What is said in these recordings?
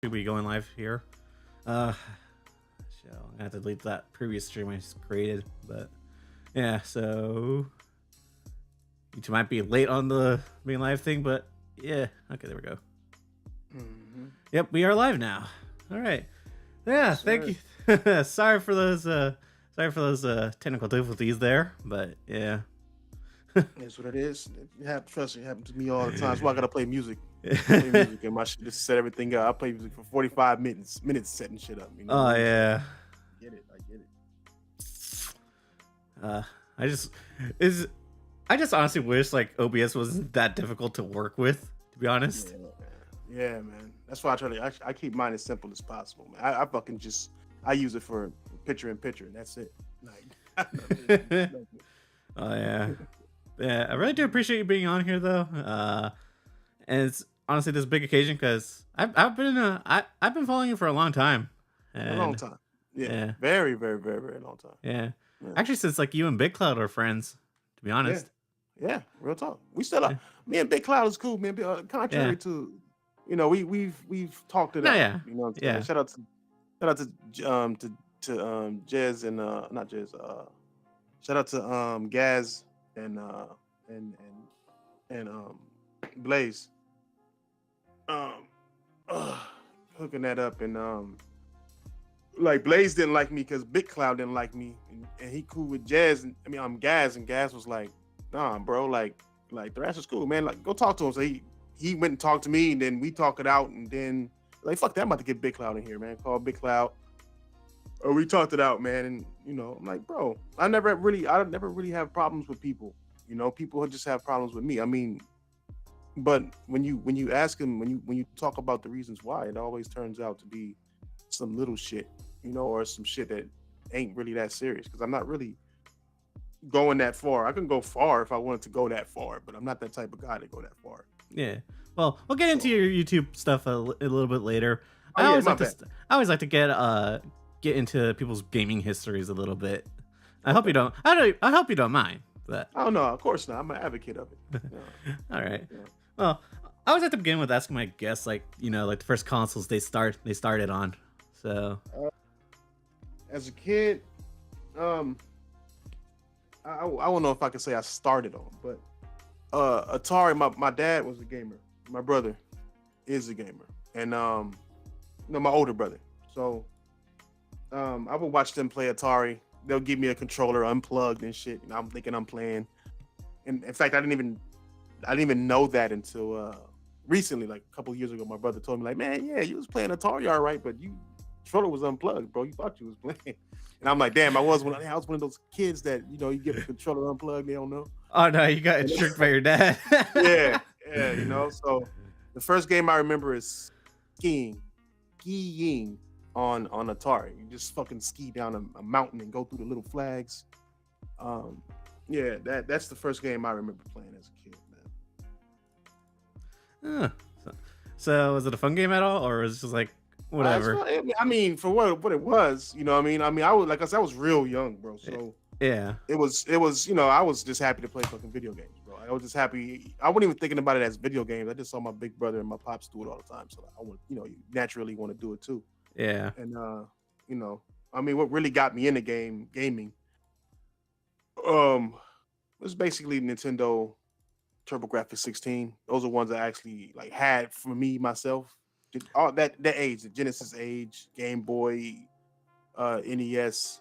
should be going live here. So I'm gonna have to delete that previous stream I just created, but yeah. So you might be late on the being live thing, but yeah. Okay, there we go. Yep, we are live now. All right. Yeah, thank you. Sorry for those technical difficulties there, but yeah. That's what it is. Trust me, it happens to me all the time. That's why I gotta play music. Play music and my shit just set everything up. I play music for 45 minutes setting shit up. You know? Oh yeah. I get it. I just honestly wish like OBS wasn't that difficult to work with, to be honest. Yeah, man. That's why I keep mine as simple as possible, man. I fucking just use it for picture in picture, and that's it. Like, oh yeah. Yeah, I really do appreciate you being on here though. And it's honestly this big occasion because I've been following you for a long time. A long time. Yeah. Very, very, very, very long time. Yeah. Actually, since like you and Big Cloud are friends, to be honest. Yeah, real talk. We still are. Me and Big Cloud is cool, man. Contrary to, you know, we've talked it out. Yeah. You know what I'm saying? Shout out to Jez and not Jez. Shout out to Gaz and Blaze. Hooking that up, and like Blaze didn't like me because Big Cloud didn't like me, and he cool with Jazz. Gaz, and Gaz was like, nah, bro, like Thrash is cool, man. Like, go talk to him. So he went and talked to me, and then we talk it out, and then like, fuck that, I'm about to get Big Cloud in here, man. Call Big Cloud. Or we talked it out, man, and you know, I'm like, bro, I never really have problems with people. You know, people just have problems with me. I mean, but when you ask them, when you talk about the reasons why, it always turns out to be some little shit, you know, or some shit that ain't really that serious. Because I'm not really going that far. I can go far if I wanted to go that far, but I'm not that type of guy to go that far. Yeah. Well, we'll get into your YouTube stuff a little bit later. I always like to get into people's gaming histories a little bit. I hope you don't. I hope you don't mind. But oh no, of course not. I'm an advocate of it. All right. Yeah. Well, I always like to begin with asking my guests, like, you know, like the first consoles they started on. So, as a kid, I don't know if I can say I started on, but Atari. My dad was a gamer. My brother is a gamer, and my older brother. So, I would watch them play Atari. They'll give me a controller unplugged and shit, and I'm thinking I'm playing. And in fact, I didn't even know that until recently, like a couple of years ago. My brother told me, like, man, yeah, you was playing Atari, all right, but controller was unplugged, bro. You thought you was playing. And I'm like, damn, I was one of those kids that, you know, you get a controller unplugged, they don't know. Oh no, you got tricked by your dad. yeah, you know. So the first game I remember is skiing on Atari. You just fucking ski down a mountain and go through the little flags. That's the first game I remember playing as a kid, man. So was it a fun game at all, or was it just like whatever? I mean, for what it was, you know what I mean? I was, like I said, I was real young, bro. So yeah, it was, you know, I was just happy to play fucking video games, bro. I was just happy. I wasn't even thinking about it as video games. I just saw my big brother and my pops do it all the time, so I would, you know, you naturally want to do it too. Yeah. And you know, I mean, what really got me into gaming was basically Nintendo TurboGrafx 16. Those are ones I actually like had for me myself. All that age, the Genesis age, Game Boy, NES,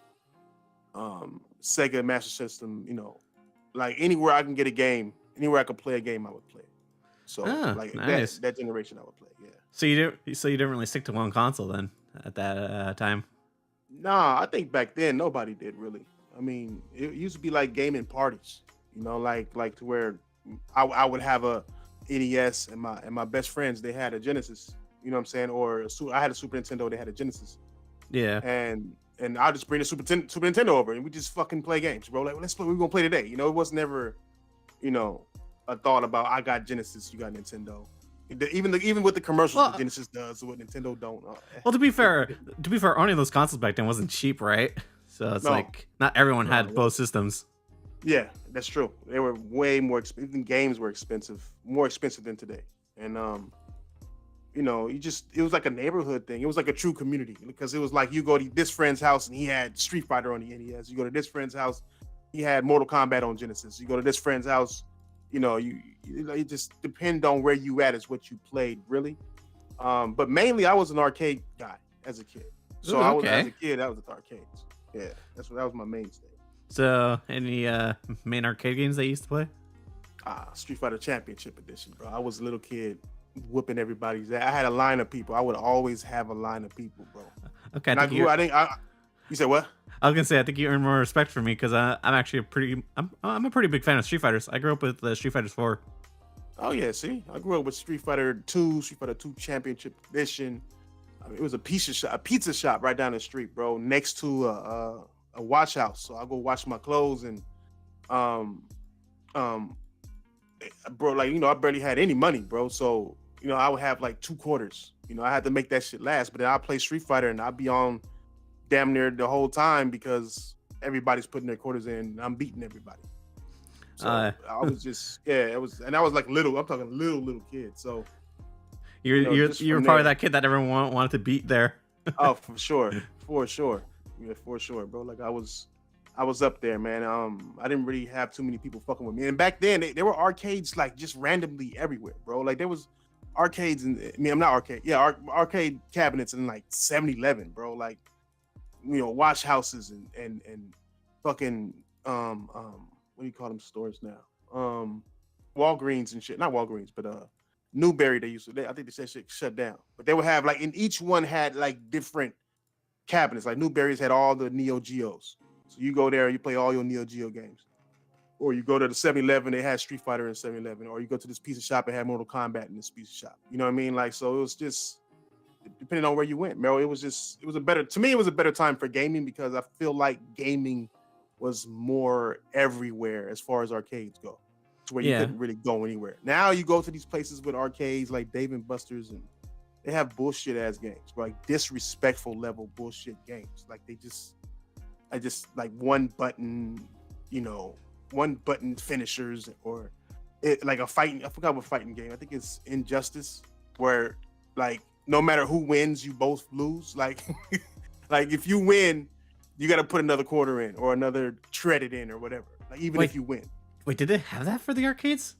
Sega Master System, you know, like anywhere I can get a game, anywhere I could play a game, I would play it. So like nice. that generation I would play, yeah. So you didn't really stick to one console then at that time? Nah, I think back then nobody did really. I mean, it used to be like gaming parties, you know, like to where I would have a NES and my best friends, they had a Genesis, you know what I'm saying, or I had a Super Nintendo, they had a Genesis. Yeah. And I'll just bring the Super Nintendo over and we just fucking play games, bro. Like, let's play. We're gonna play today. You know, it was never, you know, a thought about I got Genesis, you got Nintendo. Even with the commercials, well, Genesis does what Nintendo don't. Well, to be fair, owning those consoles back then wasn't cheap, right? So it's like not everyone had both systems. Yeah, that's true. They were way more expensive. Even games were expensive, more expensive than today. And you know, it was like a neighborhood thing. It was like a true community because it was like you go to this friend's house and he had Street Fighter on the NES. You go to this friend's house, he had Mortal Kombat on Genesis. You go to this friend's house, you know, it just depend on where you at is what you played really. But mainly I was an arcade guy as a kid. So I was as a kid, that was at the arcades. Yeah, that was my mainstay. So any main arcade games that you used to play? Street Fighter Championship Edition, bro. I was a little kid whooping everybody's ass. I had a line of people. I would always have a line of people, bro. Okay, you said what? I was gonna say I think you earn more respect from me because I'm actually I'm a pretty big fan of Street Fighters. I grew up with Street Fighters 4. Oh yeah, see, I grew up with Street Fighter 2, Street Fighter 2 Championship Edition. I mean, it was a pizza shop right down the street, bro, next to a watch house. So I go wash my clothes and bro, like, you know, I barely had any money, bro. So, you know, I would have like 2 quarters. You know, I had to make that shit last. But then I'd play Street Fighter and I'd be on damn near the whole time because everybody's putting their quarters in and I'm beating everybody. So I was just, it was, and I was like little, I'm talking little kid. So you're probably that kid that everyone wanted to beat there. Oh, for sure. Yeah, for sure, bro. Like I was up there, man. I didn't really have too many people fucking with me. And back then, there were arcades like just randomly everywhere, bro. Like there was arcades, I'm not arcade. Yeah, arcade cabinets in like 7-Eleven, bro. Like, you know, watch houses and fucking what do you call them stores now? Walgreens and shit. Not Walgreens, but Newberry. I think they said shit shut down. But they would have like, and each one had like different cabinets. Like Newberry's had all the Neo Geos. So you go there, you play all your Neo Geo games. Or you go to the 7-Eleven, they had Street Fighter in 7-Eleven. Or you go to this pizza shop and had Mortal Kombat in this pizza shop. You know what I mean? Like, so it was just, depending on where you went, Meryl, it was a better time for gaming because I feel like gaming was more everywhere as far as arcades go. To where you couldn't really go anywhere. Now you go to these places with arcades like Dave and Buster's and they have bullshit ass games, like disrespectful level bullshit games. Like I just like one button finishers or like a fighting. I forgot what fighting game. I think it's Injustice, where like no matter who wins, you both lose. Like, like if you win, you got to put another quarter in or another shredded in or whatever. Like even if you win. Wait, did they have that for the arcades?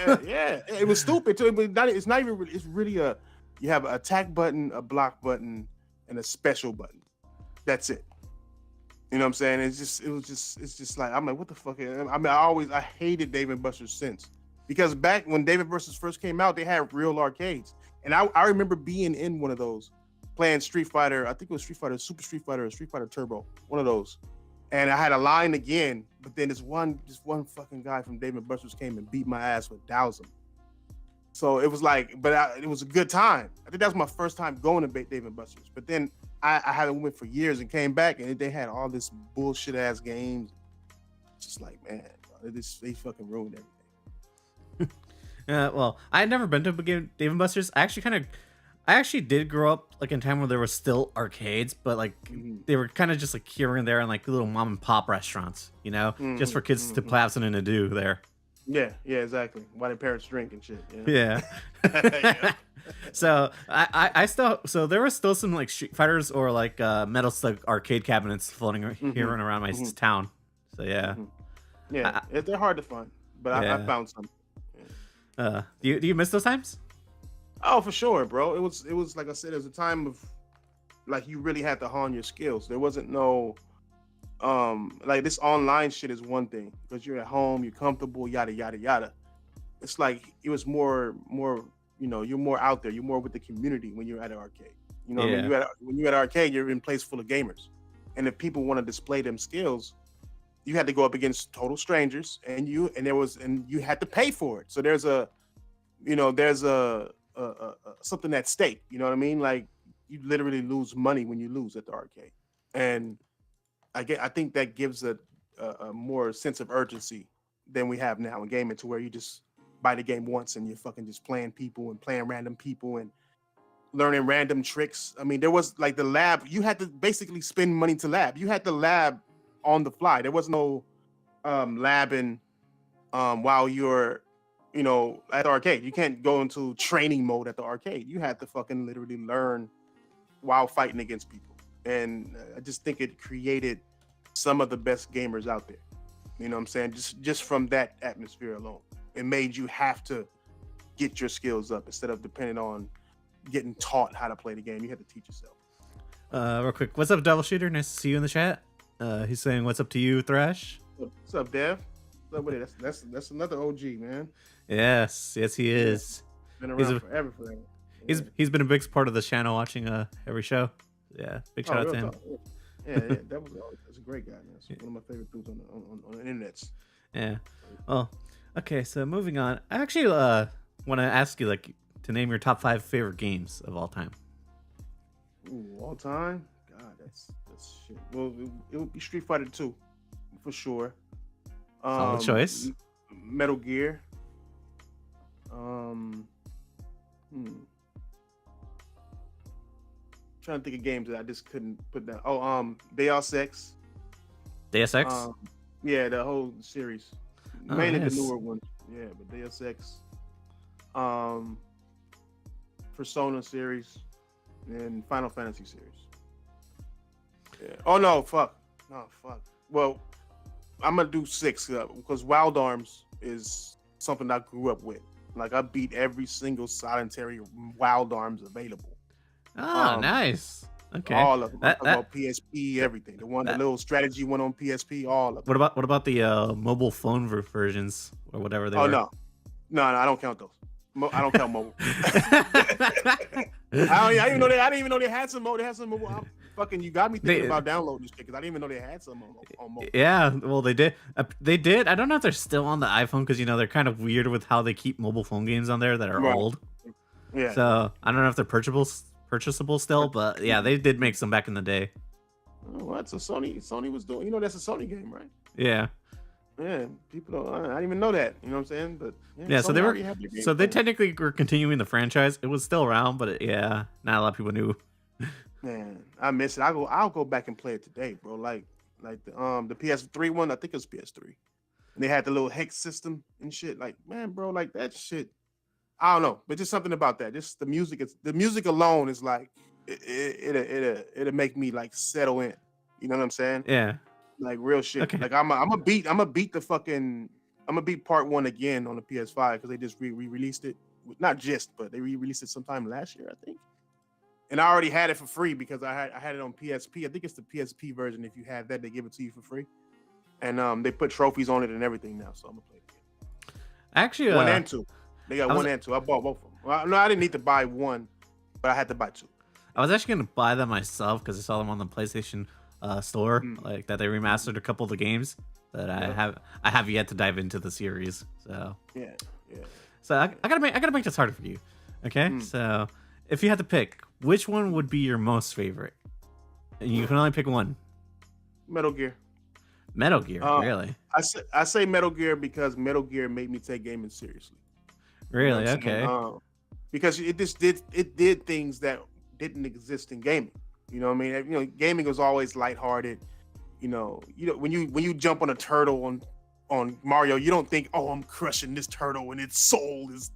Yeah. It was stupid too. It's not even. It's really you have an attack button, a block button, and a special button. That's it. You know what I'm saying? It's just like, I'm like, what the fuck? I mean, I hated Dave & Buster's since. Because back when Dave & Buster's first came out, they had real arcades. And I remember being in one of those, playing Street Fighter. I think it was Street Fighter, Super Street Fighter, or Street Fighter Turbo, one of those. And I had a line again, but then this one fucking guy from Dave & Buster's came and beat my ass with Dowsem. So it was like, it was a good time. I think that was my first time going to Dave & Buster's. But then I haven't went for years and came back and they had all this bullshit ass games. Just like, man, they fucking ruined everything. Well, I had never been to Dave & Buster's. I actually did grow up like in a time where there were still arcades, but like they were kind of just like here and there in like little mom and pop restaurants, you know, just for kids to have something to do there. Yeah, exactly. Why their parents drink and shit. Yeah. So so there were still some like Street Fighters or like Metal Slug arcade cabinets floating here and around my town. So yeah. Yeah, they're hard to find, but I found some. Do you miss those times? Oh, for sure, bro. It was like I said, it was a time of like you really had to hone your skills. There wasn't no like this online shit is one thing because you're at home, you're comfortable, yada yada yada. It's like it was more, you know, you're more out there, you're more with the community when you're at an arcade. You know, when you're at an arcade, you're in a place full of gamers, and if people want to display them skills, you had to go up against total strangers, and you had to pay for it. So there's something at stake. You know what I mean? Like you literally lose money when you lose at the arcade, and I think that gives a more sense of urgency than we have now in gaming, to where you just buy the game once and you're fucking just playing people and playing random people and learning random tricks. I mean, there was like the lab, you had to basically spend money to lab. You had to lab on the fly. There was no labbing while you're you know, at the arcade. You can't go into training mode at the arcade. You have to fucking literally learn while fighting against people. And I just think it created some of the best gamers out there. You know what I'm saying? Just from that atmosphere alone, it made you have to get your skills up instead of depending on getting taught how to play the game. You have to teach yourself. Real quick, what's up, Double Shooter? Nice to see you in the chat. He's saying, "What's up to you, Thrash?" What's up, Dev? What's up with it? That's another OG, man. Yes, he is. Been around forever for that. Yeah. He's been a big part of the channel, watching every show. Yeah, big shout out to him. Yeah, that's a great guy, man. That's one of my favorite dudes on the internet. Yeah. Well, okay. So moving on, I actually want to ask you to name your top 5 favorite games of all time. Ooh, all time? God, that's shit. Well, it would be Street Fighter 2 for sure. Solid choice. Metal Gear. Trying to think of games that I just couldn't put down. Oh, Deus Ex. Deus Ex? Yeah, the whole series. Mainly the newer ones. Yeah, but Deus Ex. Persona series. And Final Fantasy series. Yeah. Oh no, fuck. No, fuck. Well, I'm gonna do 6 because Wild Arms is something I grew up with. Like I beat every single solitary Wild Arms available. Oh, nice. Okay. All of them. About PSP, everything. The little strategy one on PSP, all of them. What about the mobile phone versions or whatever they were? Oh no, I don't count those. I don't count mobile. I didn't even know they had some mobile. They had some mobile. You got me thinking about downloading this shit because I didn't even know they had some on mobile. Yeah, well they did. They did. I don't know if they're still on the iPhone because they're kind of weird with how they keep mobile phone games on there that are old. Yeah. So I don't know if they're purchasable still, but yeah, they did make some back in the day. Oh, that's a Sony was doing. That's a Sony game, right? Yeah. Yeah, people don't. I didn't even know that. You know what I'm saying? But yeah, so they technically were continuing the franchise. It was still around, but not a lot of people knew. Man, I miss it. I'll go back and play it today, bro. Like the PS3 one. I think it was PS3, and they had the little hex system and shit. Like, man, bro, like that shit. I don't know, but just something about that. Just the music alone is like it'll make me like settle in. You know what I'm saying? Yeah. Like real shit. Okay. Like I'm a beat part 1 again on the PS5 because they just re-released it. Not just, but they re-released it sometime last year, I think. And I already had it for free because I had it on PSP. I think it's the PSP version. If you have that, they give it to you for free. And they put trophies on it and everything now. So I'm gonna play it again. Actually, 1 and 2. They got 1 and 2. I bought both of them. Well, no, I didn't need to buy 1, but I had to buy 2. I was actually gonna buy them myself because I saw them on the PlayStation store, like that they remastered a couple of the games that I have yet to dive into the series. So yeah. So I gotta make this harder for you. Okay, so if you had to pick, which one would be your most favorite? And you can only pick one. Metal Gear. Metal Gear, really? I say Metal Gear because Metal Gear made me take gaming seriously. Really? You know okay. Because it did things that didn't exist in gaming. You know what I mean? Gaming was always lighthearted. When you jump on a turtle on Mario, you don't think, oh, I'm crushing this turtle and its soul is,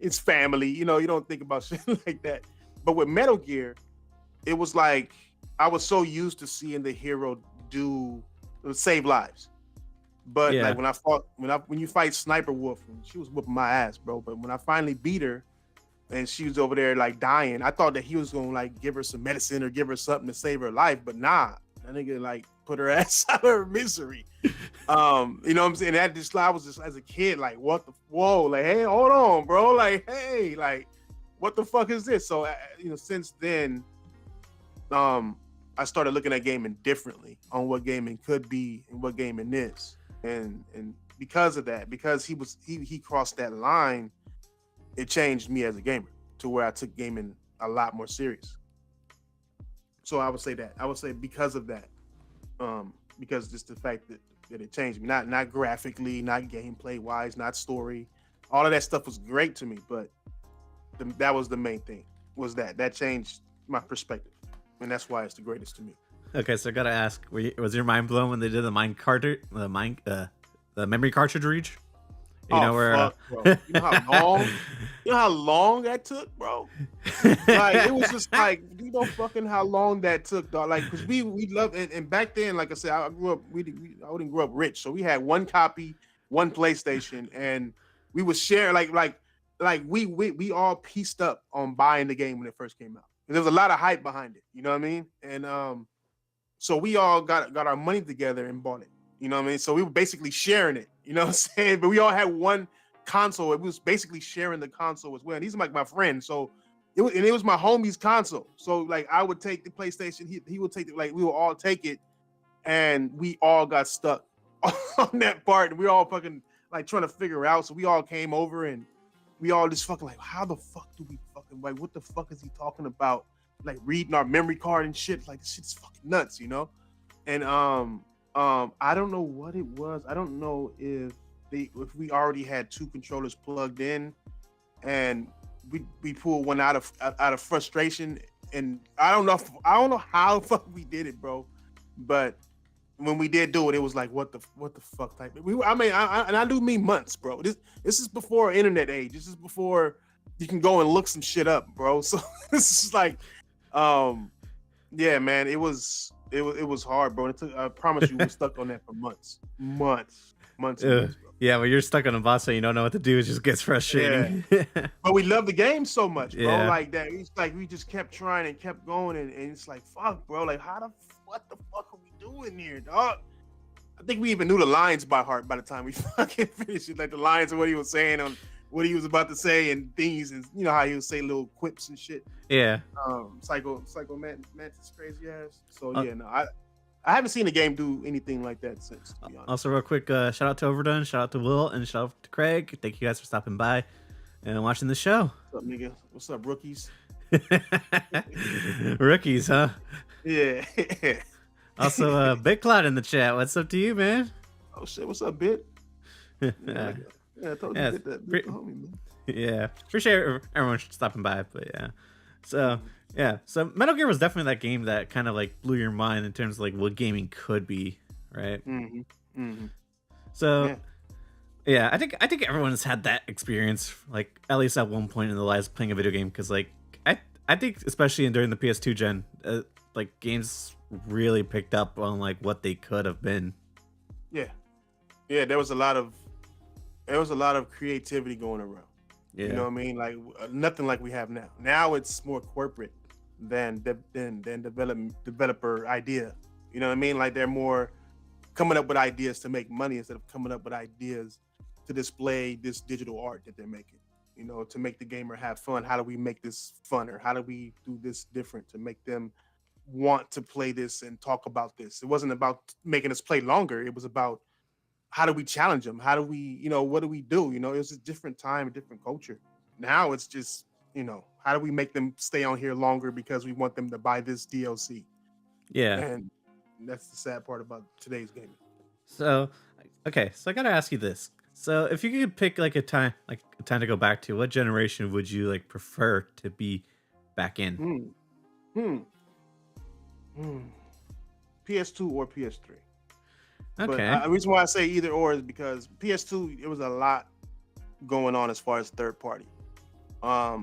its family. You don't think about shit like that. But with Metal Gear, it was like I was so used to seeing the hero save lives. But like when you fight Sniper Wolf, she was whooping my ass, bro. But when I finally beat her, and she was over there like dying, I thought that he was gonna like give her some medicine or give her something to save her life, but nah, that nigga like put her ass out of her misery. You know what I'm saying? I was just as a kid like, like, hey, hold on, bro, like, hey, like, what the fuck is this? So since then, I started looking at gaming differently on what gaming could be and what gaming is, and because of that, because he crossed that line. It changed me as a gamer to where I took gaming a lot more serious. So I would say that. I would say because of that, because just the fact that it changed me, not graphically, not gameplay wise, not story, all of that stuff was great to me, but that was the main thing. Was that changed my perspective, and that's why it's the greatest to me. Okay, so I gotta ask, was your mind blown when they did the memory cartridge reach? You know Oh where? fuck, bro. You know how long? You know how long that took, bro? Like it was just like you know fucking how long that took, dog. Like because we love and back then, like I said, I grew up. I didn't grow up rich, so we had one copy, one PlayStation, and we would share like we all pieced up on buying the game when it first came out. And there was a lot of hype behind it. You know what I mean? And so we all got our money together and bought it. You know what I mean? So we were basically sharing it. You know what I'm saying? But we all had one console. It was basically sharing the console as well. And he's like my friend, so it was my homie's console. So like I would take the PlayStation, he would take it. Like we would all take it, and we all got stuck on that part. And we all fucking like trying to figure it out. So we all came over and we all just fucking like, how the fuck do we fucking like? What the fuck is he talking about? Like reading our memory card and shit. Like this shit's fucking nuts, you know? And I don't know what it was. I don't know if we already had two controllers plugged in, and we pulled one out of frustration. And I don't know how the fuck we did it, bro. But when we did do it, it was like what the fuck type. I do mean months, bro. This is before internet age. This is before you can go and look some shit up, bro. So this is like, yeah, man. It was hard, bro. It took, I promise you, we stuck on that for months, months, bro. Yeah, when you're stuck on a boss and you don't know what to do, it just gets frustrating. Yeah. But we love the game so much, bro. Yeah. Like that. It's like we just kept trying and kept going, and it's like, fuck, bro. Like, what the fuck are we doing here, dog? I think we even knew the lines by heart by the time we fucking finished it. Like the lines of what he was saying on what he was about to say and things, and you know how he would say little quips and shit. Yeah. Psycho Mantis crazy ass. So yeah, no, I haven't seen the game do anything like that since, to be honest. Also, real quick, shout out to Overdone, shout out to Will, and shout out to Craig. Thank you guys for stopping by and watching the show. What's up, nigga? What's up, rookies? Rookies, huh? Yeah. Also, Big Cloud in the chat. What's up to you, man? Oh shit, what's up, Bit? Yeah, I told you to get that homie, man. Yeah, appreciate everyone stopping by, but yeah. So yeah, so Metal Gear was definitely that game that kind of like blew your mind in terms of like what gaming could be, right? Mm-hmm. Mm-hmm. So yeah, I think everyone's had that experience, like at least at one point in their lives playing a video game, because like I think especially during the PS2 gen, like games really picked up on like what they could have been. Yeah, there was a lot of creativity going around. Yeah. You know what I mean? Like nothing like we have now. Now it's more corporate than developer idea. You know what I mean? Like they're more coming up with ideas to make money instead of coming up with ideas to display this digital art that they're making. You know, to make the gamer have fun. How do we make this funner? How do we do this different to make them want to play this and talk about this? It wasn't about making us play longer. It was about how do we challenge them? How do we, you know, what do we do? You know, it was a different time, a different culture. Now it's just, you know, how do we make them stay on here longer because we want them to buy this DLC? Yeah. And that's the sad part about today's gaming. So, okay, so I gotta ask you this. So if you could pick like a time to go back to, what generation would you like prefer to be back in? PS2 or PS3. Okay. But the reason why I say either or is because PS2, it was a lot going on as far as third party. A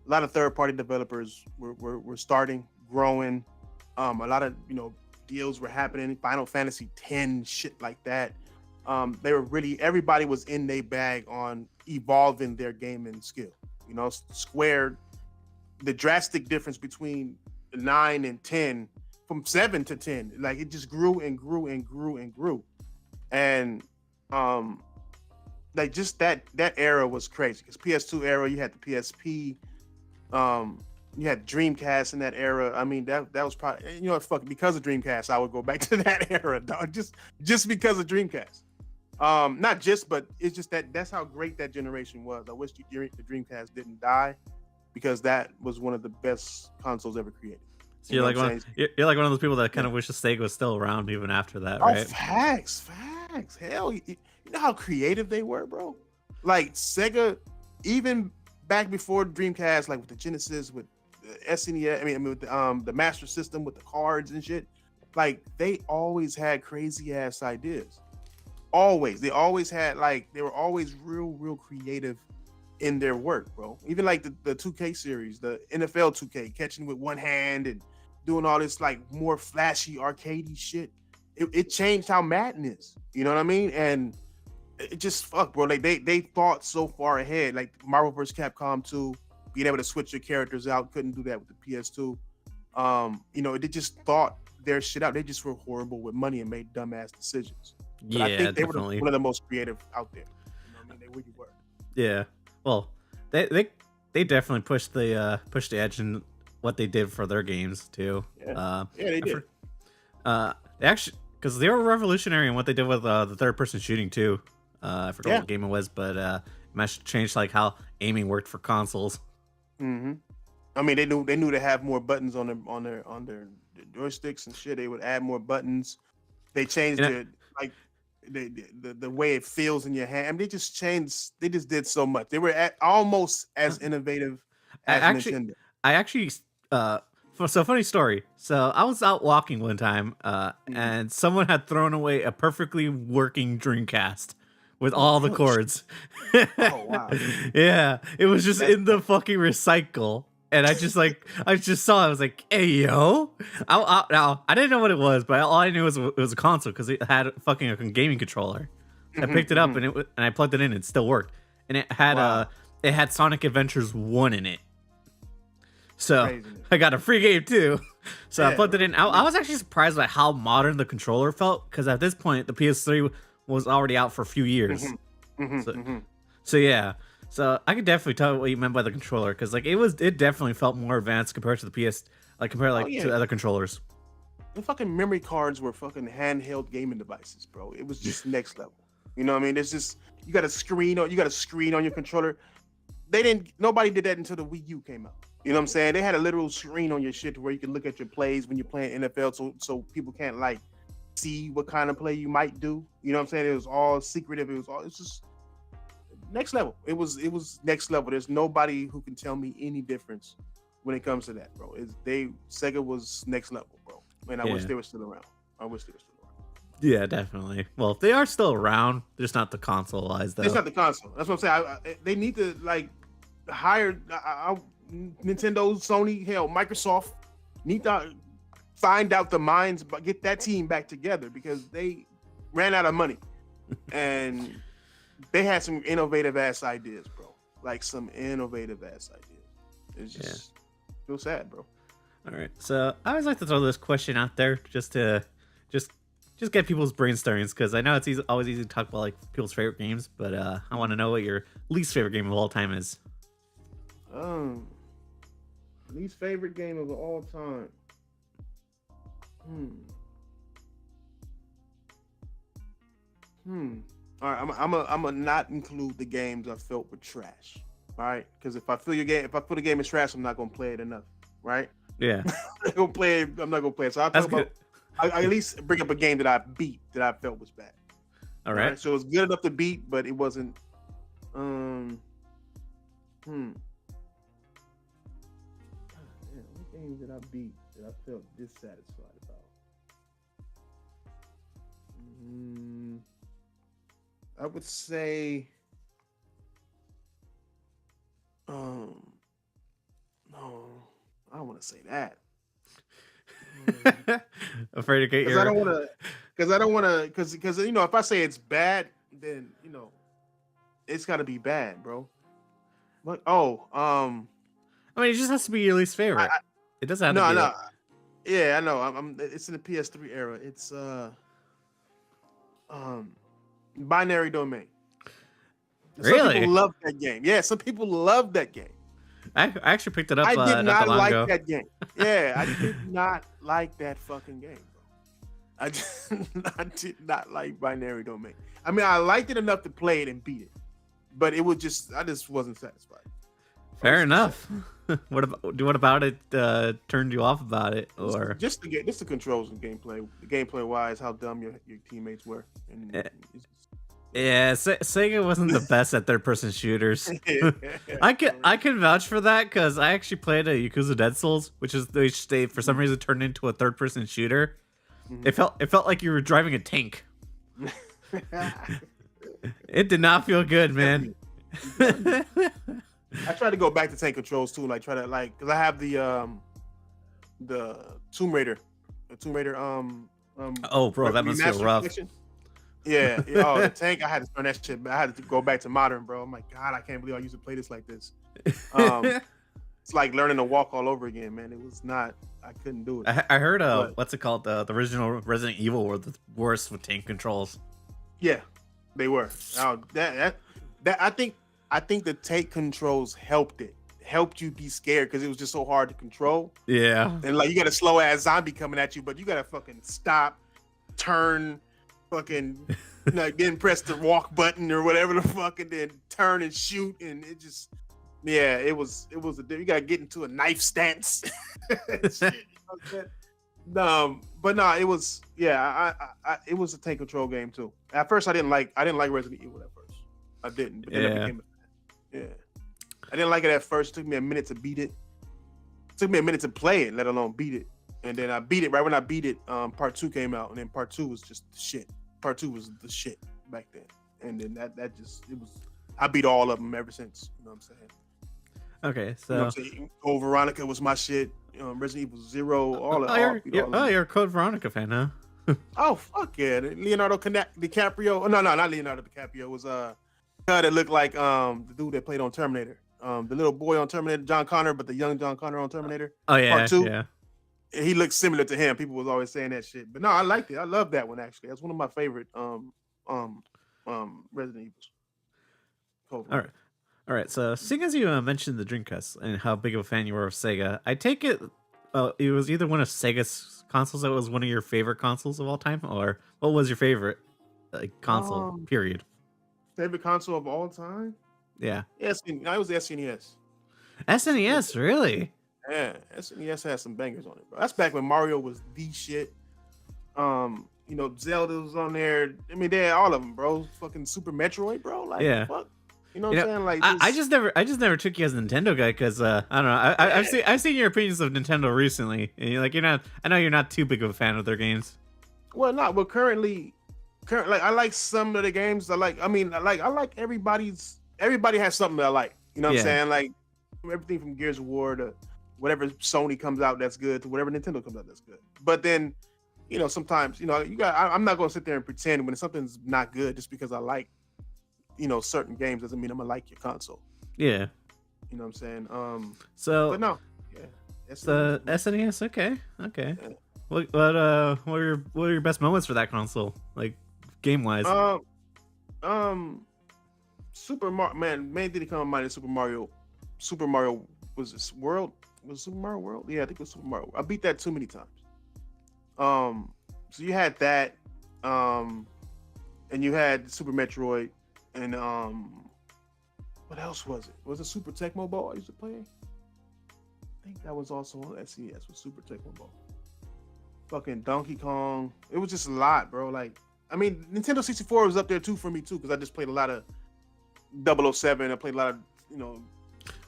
lot of third party developers were starting, growing. A lot of, you know, deals were happening. Final Fantasy X, shit like that. They were really, everybody was in their bag on evolving their gaming skill. You know, Square, the drastic difference between 9 and 10, from 7 to 10, like it just grew and grew and grew and grew. And like just that era was crazy, because PS2 era, you had the PSP, you had Dreamcast in that era. I mean, that was probably, you know, fuck, because of Dreamcast, I would go back to that era, dog. Just because of Dreamcast. Not just, but it's just that's how great that generation was. I wish the Dreamcast didn't die, because that was one of the best consoles ever created. So you're like one of those people that kind of wish the Sega was still around even after that, right? Oh, facts. Hell, you know how creative they were, bro? Like Sega, even back before Dreamcast, like with the Genesis, with the SNES, I mean with the Master System, with the cards and shit, like they always had crazy ass ideas. Always. They always had like they were always real creative in their work, bro. Even like the 2K series, the NFL 2K, catching with one hand and doing all this like more flashy arcadey shit. It changed how Madden is. You know what I mean? And it just fuck, bro. Like they thought so far ahead. Like Marvel vs. Capcom 2, being able to switch your characters out, couldn't do that with the PS2. You know, they just thought their shit out. They just were horrible with money and made dumbass decisions. But I think they definitely. were one of the most creative out there. You know what I mean? They really were. Yeah. Well, they definitely pushed the edge in what they did for their games too. Yeah, they did. They actually, because they were revolutionary in what they did with the third person shooting too. I forgot what game it was, but it changed like how aiming worked for consoles. Mm-hmm. I mean, they knew to have more buttons on their joysticks and shit. They would add more buttons. They changed the way it feels in your hand. I mean, they just did so much. They were almost as innovative as Nintendo. I actually, so funny story. So I was out walking one time, and someone had thrown away a perfectly working Dreamcast with all the cords. Oh wow! Yeah, it was just in the fucking recycle. And I just saw it. I was like, "Hey, yo!" Now I didn't know what it was, but all I knew was it was a console because it had fucking a gaming controller. I picked it up and I plugged it in. And it still worked, and it had Sonic Adventures 1 in it. So craziness. I got a free game too. So I plugged it in. I was actually surprised by how modern the controller felt because at this point the PS3 was already out for a few years. So yeah. So I could definitely tell what you meant by the controller because like it definitely felt more advanced compared to the PS, to other controllers. The fucking memory cards were fucking handheld gaming devices, bro. It was just next level. You know what I mean? It's just you got a screen on your controller. Nobody did that until the Wii U came out. You know what I'm saying? They had a literal screen on your shit to where you can look at your plays when you're playing NFL, so people can't like see what kind of play you might do. You know what I'm saying? It was all secretive. It's just next level. It was next level. There's nobody who can tell me any difference when it comes to that, bro. Sega was next level, bro. And I wish they were still around. Yeah, definitely. Well, they are still around. They're just not the console wise though. It's not the console. That's what I'm saying. They need to like hire Nintendo, Sony, hell, Microsoft need to find out the minds, but get that team back together because they ran out of money and they had some innovative ass ideas, bro. Like some innovative ass ideas. It's just feel sad, bro. All right. So I always like to throw this question out there just to get people's brainstormings because I know it's always easy to talk about like people's favorite games, but I want to know what your least favorite game of all time is. Least favorite game of all time. All right, I'm gonna not include the games I felt were trash. All right, because if I feel a game is trash, I'm not gonna play it enough. Right? Yeah. I'm not gonna play it. So I'll talk about. I at least bring up a game that I beat that I felt was bad. All right. So it was good enough to beat, but it wasn't. God damn, what games that I beat that I felt dissatisfied about? I would say, no, I don't want to say that. Afraid to get your. Because I don't want to. Because you know, if I say it's bad, then you know, it's got to be bad, bro. But I mean, it just has to be your least favorite. It doesn't have to be. No. Yeah, I know. It's in the PS3 era. It's Binary Domain. Really? Some people love that game. Yeah, some people love that game. I actually picked it up. I did not like ago. that game. Yeah, I did not like that fucking game, bro. I did not like Binary Domain. I mean, I liked it enough to play it and beat it, but I just wasn't satisfied. Fair enough. What about it turned you off about it, or just the controls and gameplay? The gameplay wise, how dumb your teammates were. Sega wasn't the best at third-person shooters. I can vouch for that because I actually played a Yakuza Dead Souls, which they for some reason turned into a third-person shooter. It felt like you were driving a tank. It did not feel good, man. I tried to go back to tank controls too, like try to because I have the Tomb Raider, Oh, bro, that must feel remastered rough. collection. Yeah, oh, the tank. I had to turn that shit. I had to go back to modern, bro. I'm like, God, I can't believe I used to play this like this. It's like learning to walk all over again, man. It was not. I couldn't do it. I heard what's it called? The original Resident Evil were the worst with tank controls. Yeah, they were. That I think the tank controls helped you be scared because it was just so hard to control. Yeah, and like you got a slow ass zombie coming at you, but you gotta fucking stop, turn, fucking then press the walk button or whatever the fuck, and then turn and shoot, and it just it was you gotta get into a knife stance. But no, it was it was a tank control game too. At first I didn't like Resident Evil at first. I didn't, but then I became a fan. I didn't like it at first. It took me a minute to beat it. It took me a minute to play it, let alone beat it. And then I beat it right when I beat it. Part 2 came out, and then part 2 was just the shit. Part 2 was the shit back then. And then that just I beat all of them ever since. You know what I'm saying? Okay, so you know what I'm saying? Code Veronica was my shit. Resident Evil 0, all of you're a Code Veronica fan, huh? Oh fuck yeah, Leonardo DiCaprio. Oh, no, not Leonardo DiCaprio. It was guy that looked like the dude that played on Terminator. The little boy on Terminator, John Connor, but the young John Connor on Terminator. Oh yeah, Part 2. Yeah. He looked similar to him. People was always saying that shit, but no, I liked it. I love that one actually. That's one of my favorite Resident Evils. All right. So, seeing as you mentioned the Dreamcast and how big of a fan you were of Sega, I take it it was either one of Sega's consoles that was one of your favorite consoles of all time, or what was your favorite console? Period. Favorite console of all time? Yeah. Yes, I was the SNES. SNES, really? Yeah, SNES had some bangers on it, bro. That's back when Mario was the shit. Zelda was on there. I mean, they had all of them, bro. Fucking Super Metroid, bro. Like, yeah. Fuck. You know what I'm saying? Like, I just never took you as a Nintendo guy because I don't know. I've seen your opinions of Nintendo recently, and you're not. I know you're not too big of a fan of their games. Well, not. But currently, like I like some of the games. I like everybody has something that I like. You know what I'm saying? Like everything from Gears of War to whatever Sony comes out that's good to whatever Nintendo comes out that's good. But then, sometimes I'm not gonna sit there and pretend when something's not good just because I like. Certain games doesn't mean I'm gonna like your console. Yeah. You know what I'm saying? But no. Yeah. It's the SNES. Okay. Yeah. What are your best moments for that console? Like game wise? Super Mario. Man, main thing to come to mind is Super Mario. Super Mario was this World? Was it Super Mario World? Yeah, I think it was Super Mario. I beat that too many times. So you had that, and you had Super Metroid. And what else was it? Was it Super Tecmo Ball I used to play? I think that was also on SNES with Super Tecmo Ball. Fucking Donkey Kong. It was just a lot, bro. Like, I mean, Nintendo 64 was up there too for me too, because I just played a lot of 007. I played a lot of,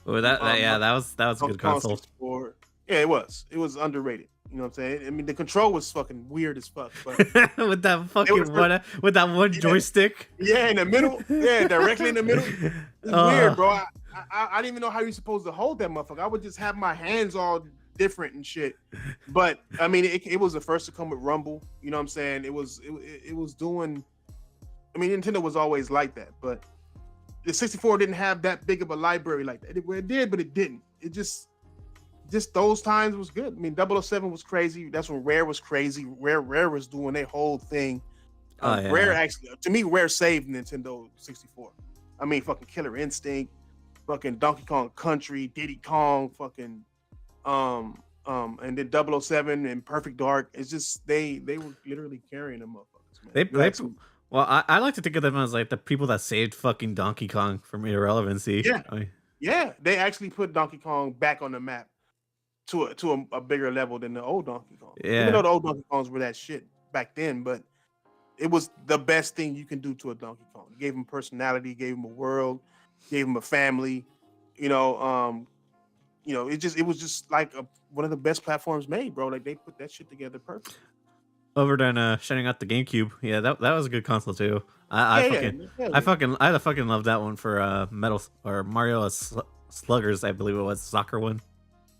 Oh, that was a good console. 64. Yeah, it was. It was underrated. You know what I'm saying? I mean, the control was fucking weird as fuck. But with that one joystick. Yeah, in the middle. Yeah, directly in the middle. It's weird, bro. I didn't even know how you're supposed to hold that motherfucker. I would just have my hands all different and shit. But I mean, it was the first to come with Rumble. You know what I'm saying? It was doing. I mean, Nintendo was always like that, but the 64 didn't have that big of a library like that. It did, but it didn't. It just those times was good. I mean, 007 was crazy. That's when Rare was crazy. Rare was doing their whole thing. Rare actually, to me, Rare saved Nintendo 64. I mean, fucking Killer Instinct, fucking Donkey Kong Country, Diddy Kong, fucking and then 007 and Perfect Dark. It's just they were literally carrying them motherfuckers, man. Well, I like to think of them as like the people that saved fucking Donkey Kong from irrelevancy. Yeah, they actually put Donkey Kong back on the map to a bigger level than the old Donkey Kong. Yeah. Even though the old Donkey Kongs were that shit back then, but it was the best thing you can do to a Donkey Kong. It gave him personality, gave him a world, gave him a family. It was just like one of the best platforms made, bro. Like they put that shit together perfect. over than shining out the GameCube. Yeah, that was a good console too. I Yeah, fucking yeah, I fucking love that one for Metal or Mario Sluggers, I believe it was soccer one.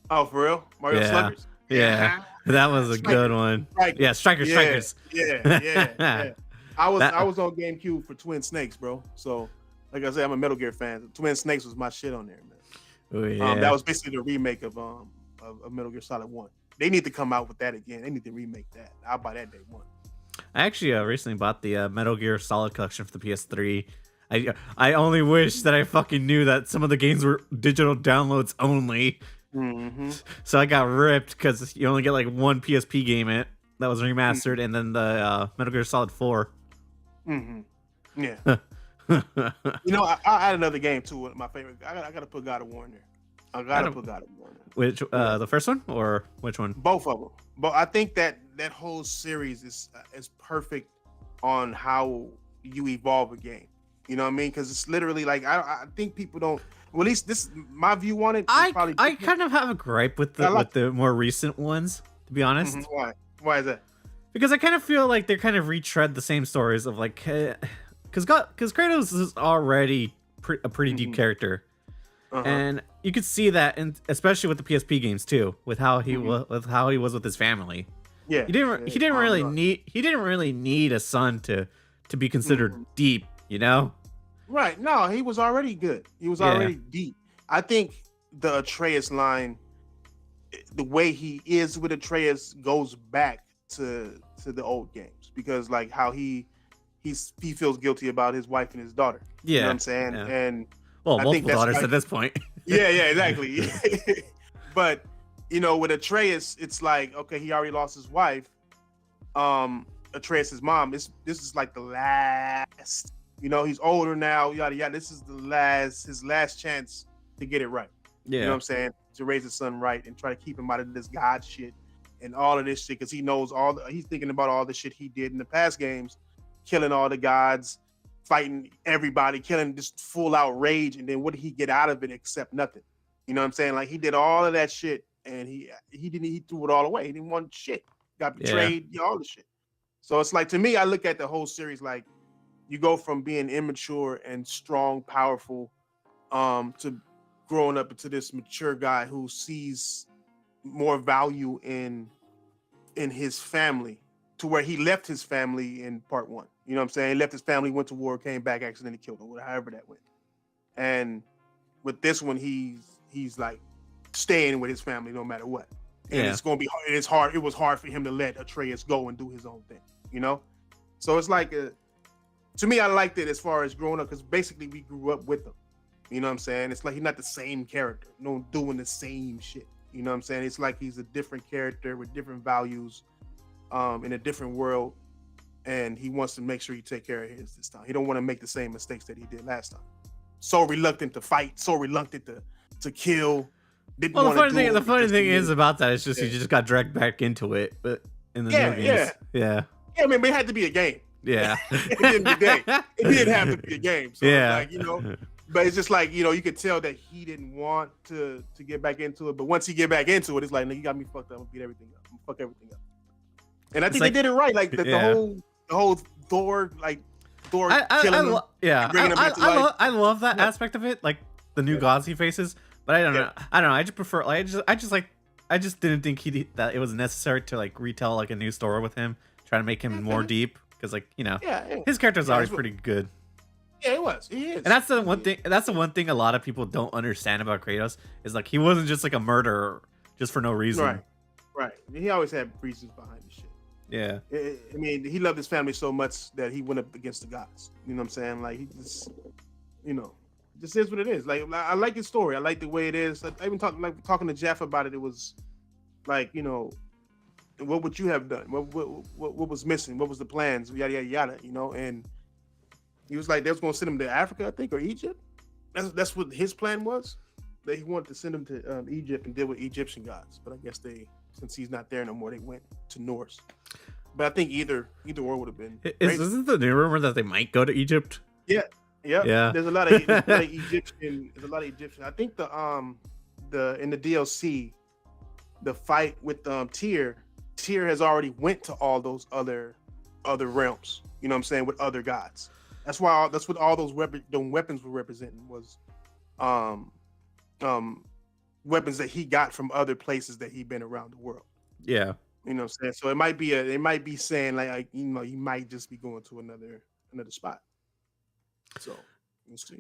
Oh, for real? Mario Yeah, Sluggers? yeah, Yeah. that was a good Strikers. one. Yeah, Strikers. Yeah, Strikers. yeah. I That was on GameCube for Twin Snakes, bro. So, like I said, I'm a Metal Gear fan. Twin Snakes was my shit on there, man. oh That yeah. was basically the remake of Metal Gear Solid 1. They need to come out with that again. They need to remake that. I'll buy that day one. I actually recently bought the Metal Gear Solid collection for the PS3. I only wish that I fucking knew that some of the games were digital downloads only. Mm-hmm. So I got ripped because you only get like one PSP game that was remastered, and then the Metal Gear Solid 4. Mm-hmm. Yeah. You know, I had another game too. My favorite. I gotta put God of War in there. I gotta put God of War in there. Which the first one or which one? Both of them. But I think that whole series is perfect on how you evolve a game. You know what I mean? Because it's literally like I think people don't. Well, at least this my view on it. I kind of have a gripe with the more recent ones, to be honest. Mm-hmm. Why? Why is that? Because I kind of feel like they're kind of retread the same stories of like, because Kratos is already a pretty deep character, and you could see that, and especially with the PSP games too, with how he was with his family. Yeah, he didn't really need a son to be considered deep, you know. Right. No, he was already good. He was already deep. I think the Atreus line, the way he is with Atreus, goes back to the old games because like how he feels guilty about his wife and his daughter. Yeah, you know what I'm saying? Yeah. And well, multiple daughters at this point. yeah, exactly. But you know, with Atreus, it's like okay, he already lost his wife. Atreus' mom. This is like the last. You know, he's older now. Yada yada. This is his last chance to get it right. Yeah, you know what I'm saying? To raise his son right and try to keep him out of this God shit and all of this shit because he knows he's thinking about all the shit he did in the past games, killing all the gods, fighting everybody, killing just full out rage, and then what did he get out of it except nothing? You know what I'm saying? Like he did all of that shit and he threw it all away. He didn't want shit. Got betrayed, all the shit. So it's like to me, I look at the whole series like you go from being immature and strong, powerful, to growing up into this mature guy who sees more value in his family to where he left his family in part one. You know what I'm saying? He left his family, went to war, came back, accidentally killed him, however that went. And with this one, he's like staying with his family no matter what. And it's gonna be hard. It's hard. It was hard for him to let Atreus go and do his own thing. You know, so it's like to me, I liked it as far as growing up because basically we grew up with him. You know what I'm saying? It's like he's not the same character, no doing the same shit. You know what I'm saying? It's like he's a different character with different values, in a different world, and he wants to make sure he take care of his this time. He don't want to make the same mistakes that he did last time. So reluctant to fight, so reluctant to kill. Well, the funny thing is about that is just he just got dragged back into it, but in the new games, yeah. I mean, it had to be a game. Yeah, it didn't have to be a game. So like, you know, but it's just like, you know, you could tell that he didn't want to get back into it. But once he get back into it, it's like, no, you got me fucked up. I'm gonna beat everything up. I'm gonna fuck everything up. And I think they did it right. Like the whole Thor, like Thor killing him. Bringing him back to life. I love that aspect of it, like the new gods he faces. But I don't know. I don't know. I just prefer. Like, I just didn't think that it was necessary to like retell like a new story with him, try to make him more deep. Because like, you know, his character's already pretty good. Yeah, it was. He is. And that's the one thing. That's the one thing a lot of people don't understand about Kratos is like he wasn't just like a murderer just for no reason. Right. He always had reasons behind the shit. Yeah. I mean, he loved his family so much that he went up against the gods. You know what I'm saying? Like he just, you know, this is what it is. Like I like his story. I like the way it is. I even talking to Jeff about it. It was like, you know, what would you have done? What was missing? What was the plans? Yada yada yada. You know, and he was like, they was going to send him to Africa, I think, or Egypt. That's what his plan was. That he wanted to send him to Egypt and deal with Egyptian gods. But I guess since he's not there no more, they went to Norse. But I think either or would have been. Isn't the new rumor that they might go to Egypt? Yeah. There's a lot of Egyptian. There's a lot of Egyptian. I think the in the DLC, the fight with Tyr tier has already went to all those other realms. You know what I'm saying, with other gods. That's what all those weapons were representing was um weapons that he got from other places that he'd been around the world. Yeah. You know what I'm saying? So it might be saying like you know, you might just be going to another spot. So we'll see.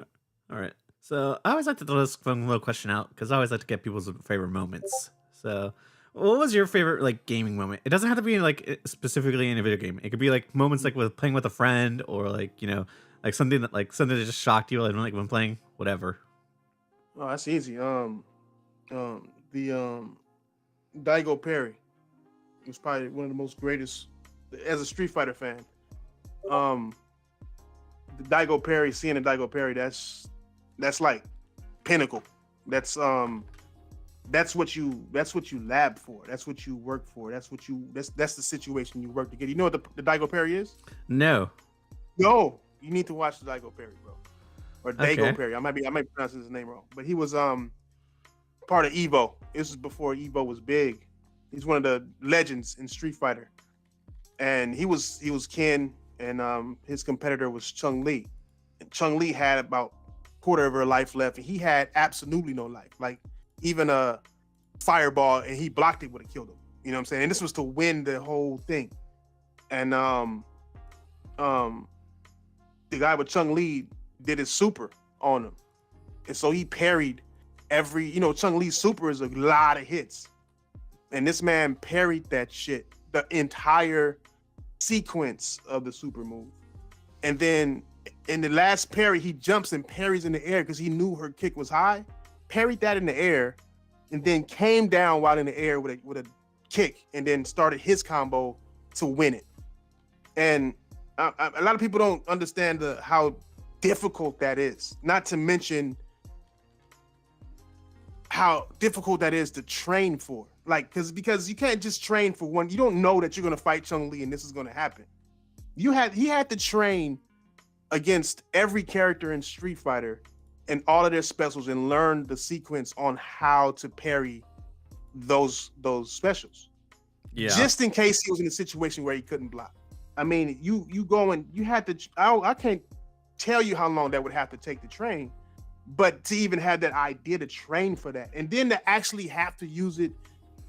All right. So I always like to throw this fun little question out because I always like to get people's favorite moments. So what was your favorite like gaming moment? It doesn't have to be like specifically in a video game. It could be like moments like with playing with a friend or like, you know, like something that just shocked you like when playing whatever. Oh, that's easy. The Daigo Perry was probably one of the most greatest as a Street Fighter fan. The Daigo Perry, seeing the Daigo Perry, that's like pinnacle. That's what you lab for. That's what you work for. That's the situation you work to get. You know what the Daigo Perry is? No. No, you need to watch the Daigo Perry, bro. Or Daigo Okay. Perry. I might be pronouncing his name wrong, but he was part of Evo. This was before Evo was big. He's one of the legends in Street Fighter, and he was Ken, and his competitor was Chung Li. And Chung Li had about quarter of her life left, and he had absolutely no life. Like even a fireball, and he blocked it would have killed him. You know what I'm saying? And this was to win the whole thing. And the guy with Chung Li did his super on him, and so he parried every. You know, Chung Li's super is a lot of hits, and this man parried that shit, the entire sequence of the super move, and then in the last parry, he jumps and parries in the air because he knew her kick was high, parried that in the air, and then came down while in the air with a kick, and then started his combo to win it. And a lot of people don't understand how difficult that is. Not to mention how difficult that is to train for. Like, because you can't just train for one. You don't know that you're gonna fight Chung Li and this is gonna happen. He had to train against every character in Street Fighter and all of their specials and learn the sequence on how to parry those specials. Yeah. Just in case he was in a situation where he couldn't block. I mean, you had to. I can't tell you how long that would have to take to train, but to even have that idea to train for that, and then to actually have to use it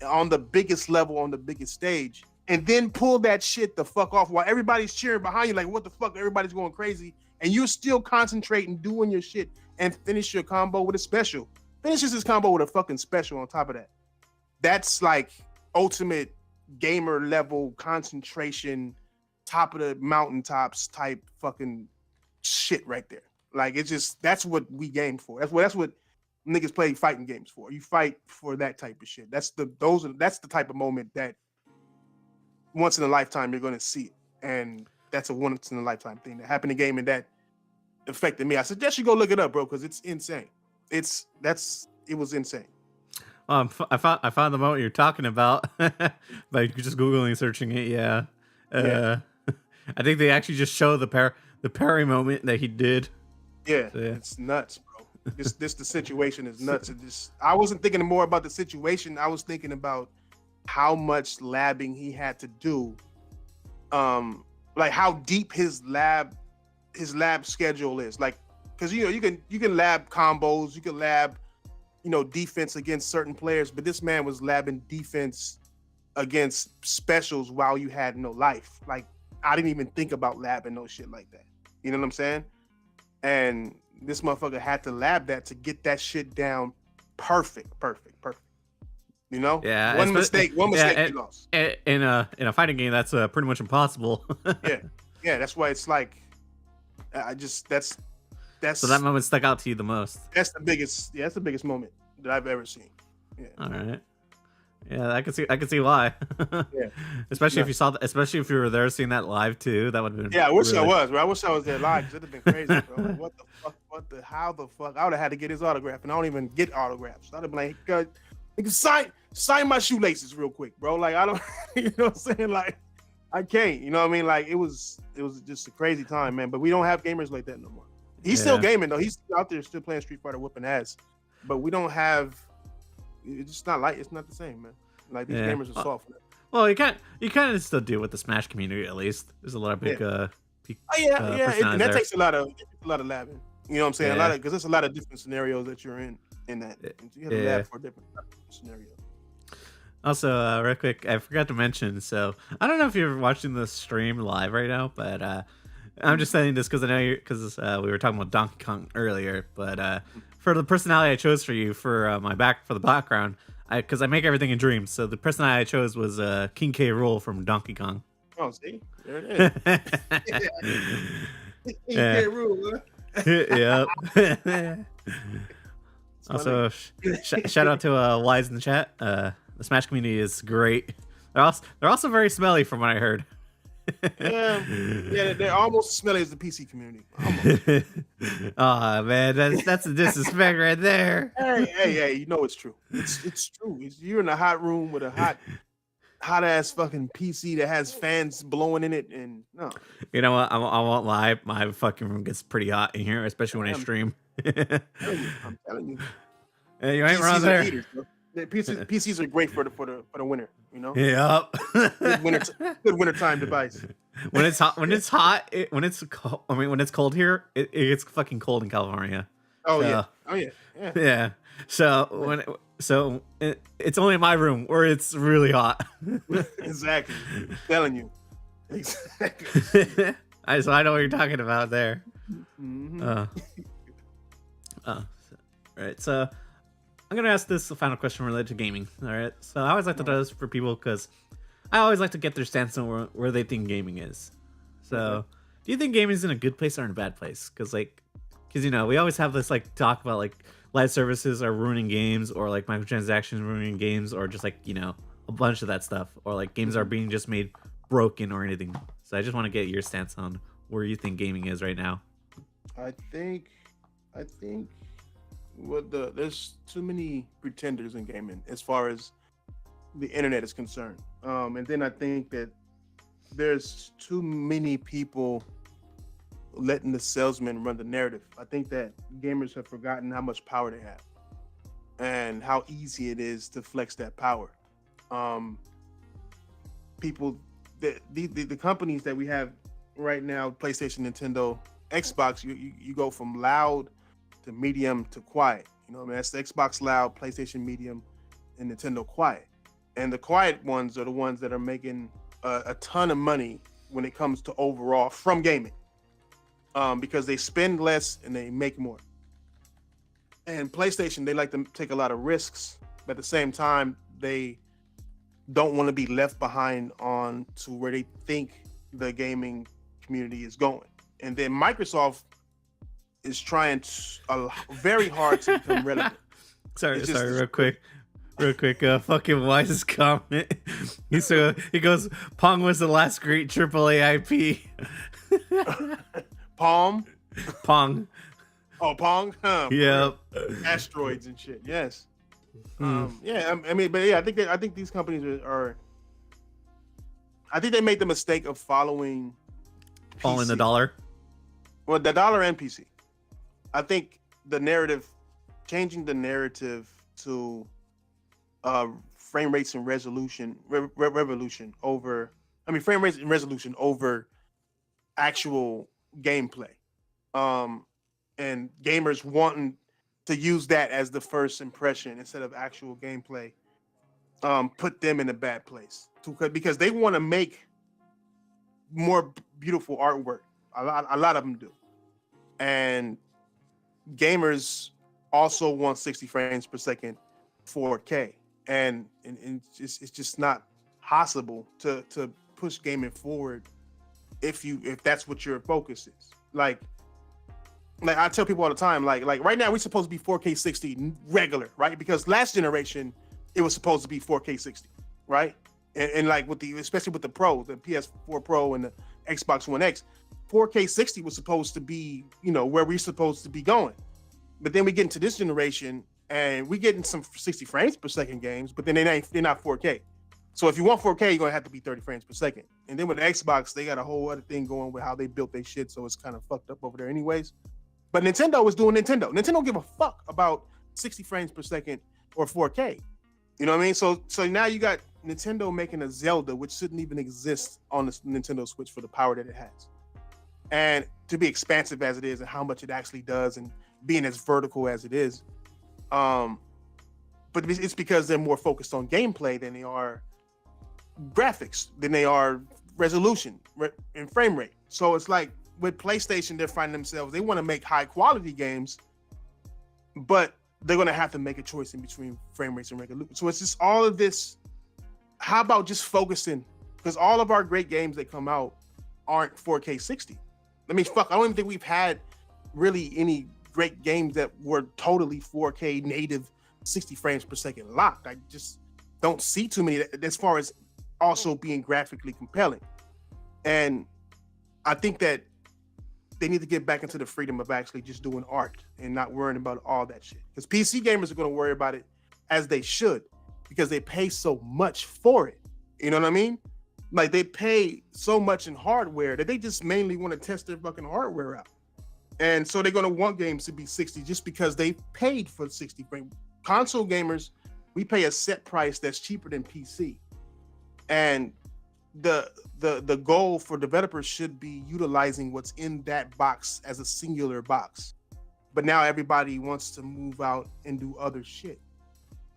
on the biggest level, on the biggest stage, and then pull that shit the fuck off while everybody's cheering behind you, like what the fuck, everybody's going crazy, and you're still concentrating, doing your shit, and finish your combo with a special. Finishes his combo with a fucking special on top of that. That's like ultimate gamer level concentration, top of the mountaintops type fucking shit right there. Like it's just, that's what we game for. That's what niggas play fighting games for. You fight for that type of shit. That's the type of moment that once in a lifetime you're gonna see it. And that's a once in a lifetime thing that happened in the game, and that affected me. I suggest you go look it up, bro, because it's insane. It was insane. I found the moment you're talking about by just googling, searching it. Yeah. I think they actually just show the parry moment that he did. Yeah, so, yeah. It's nuts, bro. The situation is nuts. I wasn't thinking more about the situation. I was thinking about how much labbing he had to do. Like how deep his lab schedule is. Like, because you can lab combos, you can lab, defense against certain players, but this man was labbing defense against specials while you had no life. Like, I didn't even think about labbing no shit like that. You know what I'm saying? And this motherfucker had to lab that to get that shit down perfect. You know? Yeah. One mistake he lost. In a fighting game, that's pretty much impossible. Yeah. That's why it's like, that's. So that moment stuck out to you the most. That's the biggest moment that I've ever seen. Yeah. All right. Yeah, I can see why. Yeah. Especially if you were there seeing that live too. That would have been. Yeah, I wish I was, bro. I wish I was there live. It'd have been crazy, bro. Like, what the fuck? How the fuck? I would have had to get his autograph, and I don't even get autographs. I'd have been like, sign my shoelaces real quick, bro. Like, I don't, you know what I'm saying? Like, I can't. You know what I mean? Like, it was just a crazy time, man. But we don't have gamers like that no more. He's still gaming though. He's out there still playing Street Fighter, whooping ass. But we don't have. It's just not like, it's not the same, man. Like, these gamers are soft. Well, you kind of still do with the Smash community at least. There's a lot of big and that there. takes a lot of labbing. You know what I'm saying? A lot Yeah. of because there's a lot of different scenarios that you're in that. And you have to Yeah. lab for different scenarios. Also, real quick, I forgot to mention. So I don't know if you're watching the stream live right now, but I'm just saying this because I know because we were talking about Donkey Kong earlier. But for the personality I chose for you for the background, because I make everything in dreams. So the personality I chose was King K. Rool from Donkey Kong. Oh, see, there it is. King K. Rool, Yep. Also, shout out to Wise in the chat. The Smash community is great. They're also very smelly, from what I heard. yeah, they're almost as smelly as the PC community. Almost. Oh man, that's a disrespect right there. Hey, you know it's true. It's true. You're in a hot room with a hot ass fucking PC that has fans blowing in it, and no. You know what? I won't lie. My fucking room gets pretty hot in here, especially when I stream. I'm telling you. Hey, you ain't wrong there. PCs are great for the winter. You know. Yep. Good wintertime device. When it's hot, when it's cold here, it gets fucking cold in California. Oh so, yeah. Yeah. So it's only in my room where it's really hot. Exactly. I'm telling you. Exactly. So I know what you're talking about there. Mm-hmm. Right. So I'm gonna ask this final question related to gaming. All right. So I always like to do this for people because I always like to get their stance on where they think gaming is. So, do you think gaming is in a good place or in a bad place? Because we always have this talk about live services are ruining games, or microtransactions ruining games, or just a bunch of that stuff, or games are being just made broken or anything. So I just want to get your stance on where you think gaming is right now. I think there's too many pretenders in gaming as far as the internet is concerned. And then I think that there's too many people letting the salesman run the narrative. I think that gamers have forgotten how much power they have and how easy it is to flex that power. The companies that we have right now, PlayStation, Nintendo, Xbox, you go from loud to medium to quiet. That's the Xbox loud, PlayStation medium, and Nintendo quiet. And the quiet ones are the ones that are making a ton of money when it comes to overall from gaming, because they spend less and they make more. And PlayStation, they like to take a lot of risks, but at the same time, they don't want to be left behind on to where they think the gaming community is going. And then Microsoft is trying very hard to become relevant. Sorry, real quick, fucking Wise's comment. He goes, Pong was the last great AAA IP. Pong. Oh, Pong. Yep. Asteroids and shit. Yes. I think these companies are. I think they made the mistake of following the dollar. Well, the dollar and PC. I think changing the narrative to frame rates and resolution over actual gameplay, and gamers wanting to use that as the first impression instead of actual gameplay, put them in a bad place because they want to make more beautiful artwork. A lot of them do, and gamers also want 60 frames per second, 4K, and it's just not possible to push gaming forward if that's what your focus is. Like I tell people all the time, like right now we're supposed to be 4K 60 regular, right? Because last generation it was supposed to be 4K 60, right? And especially with the Pro, the PS4 Pro and the Xbox One X, 4K 60 was supposed to be, where we're supposed to be going. But then we get into this generation and we getting some 60 frames per second games, but then they're not 4K. So if you want 4K, you're gonna have to be 30 frames per second. And then with the Xbox, they got a whole other thing going with how they built their shit, so it's kind of fucked up over there anyways. But Nintendo was doing Nintendo. Nintendo don't give a fuck about 60 frames per second or 4K. You know what I mean? So now you got Nintendo making a Zelda, which shouldn't even exist on the Nintendo Switch for the power that it has, and to be expansive as it is, and how much it actually does, and being as vertical as it is. But it's because they're more focused on gameplay than they are graphics, than they are resolution and frame rate. So it's like with PlayStation, they're finding themselves, they want to make high quality games, but they're going to have to make a choice in between frame rates and resolution. So it's just all of this. How about just focusing? Because all of our great games that come out aren't 4K 60. I mean, fuck, I don't even think we've had really any great games that were totally 4K native 60 frames per second locked. I just don't see too many as far as also being graphically compelling. And I think that they need to get back into the freedom of actually just doing art and not worrying about all that shit. Because PC gamers are going to worry about it, as they should, because they pay so much for it. You know what I mean? Like, they pay so much in hardware that they just mainly want to test their fucking hardware out. And so they're going to want games to be 60 just because they paid for 60 frame. Console gamers, we pay a set price that's cheaper than PC. And the goal for developers should be utilizing what's in that box as a singular box. But now everybody wants to move out and do other shit.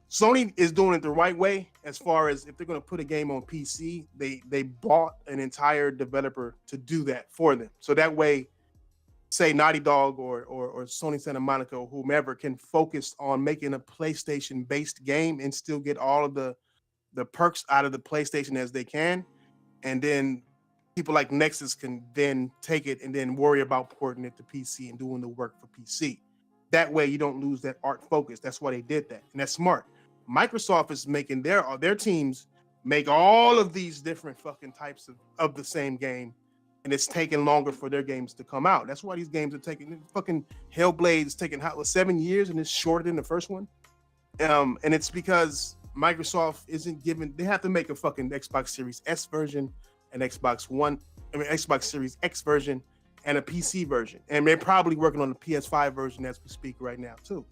Sony is doing it the right way, as far as if they're going to put a game on PC, they bought an entire developer to do that for them. So that way, say Naughty Dog or Sony Santa Monica or whomever can focus on making a PlayStation-based game and still get all of the perks out of the PlayStation as they can. And then people like Nexus can then take it and then worry about porting it to PC and doing the work for PC. That way you don't lose that art focus. That's why they did that. And that's smart. Microsoft is making their teams make all of these different fucking types of the same game. And it's taking longer for their games to come out. That's why these games are taking, fucking Hellblade's taking 7 years and it's shorter than the first one. And it's because Microsoft isn't giving, they have to make a fucking Xbox Series S version, an Xbox Series X version, and a PC version. And they're probably working on the PS5 version as we speak right now too.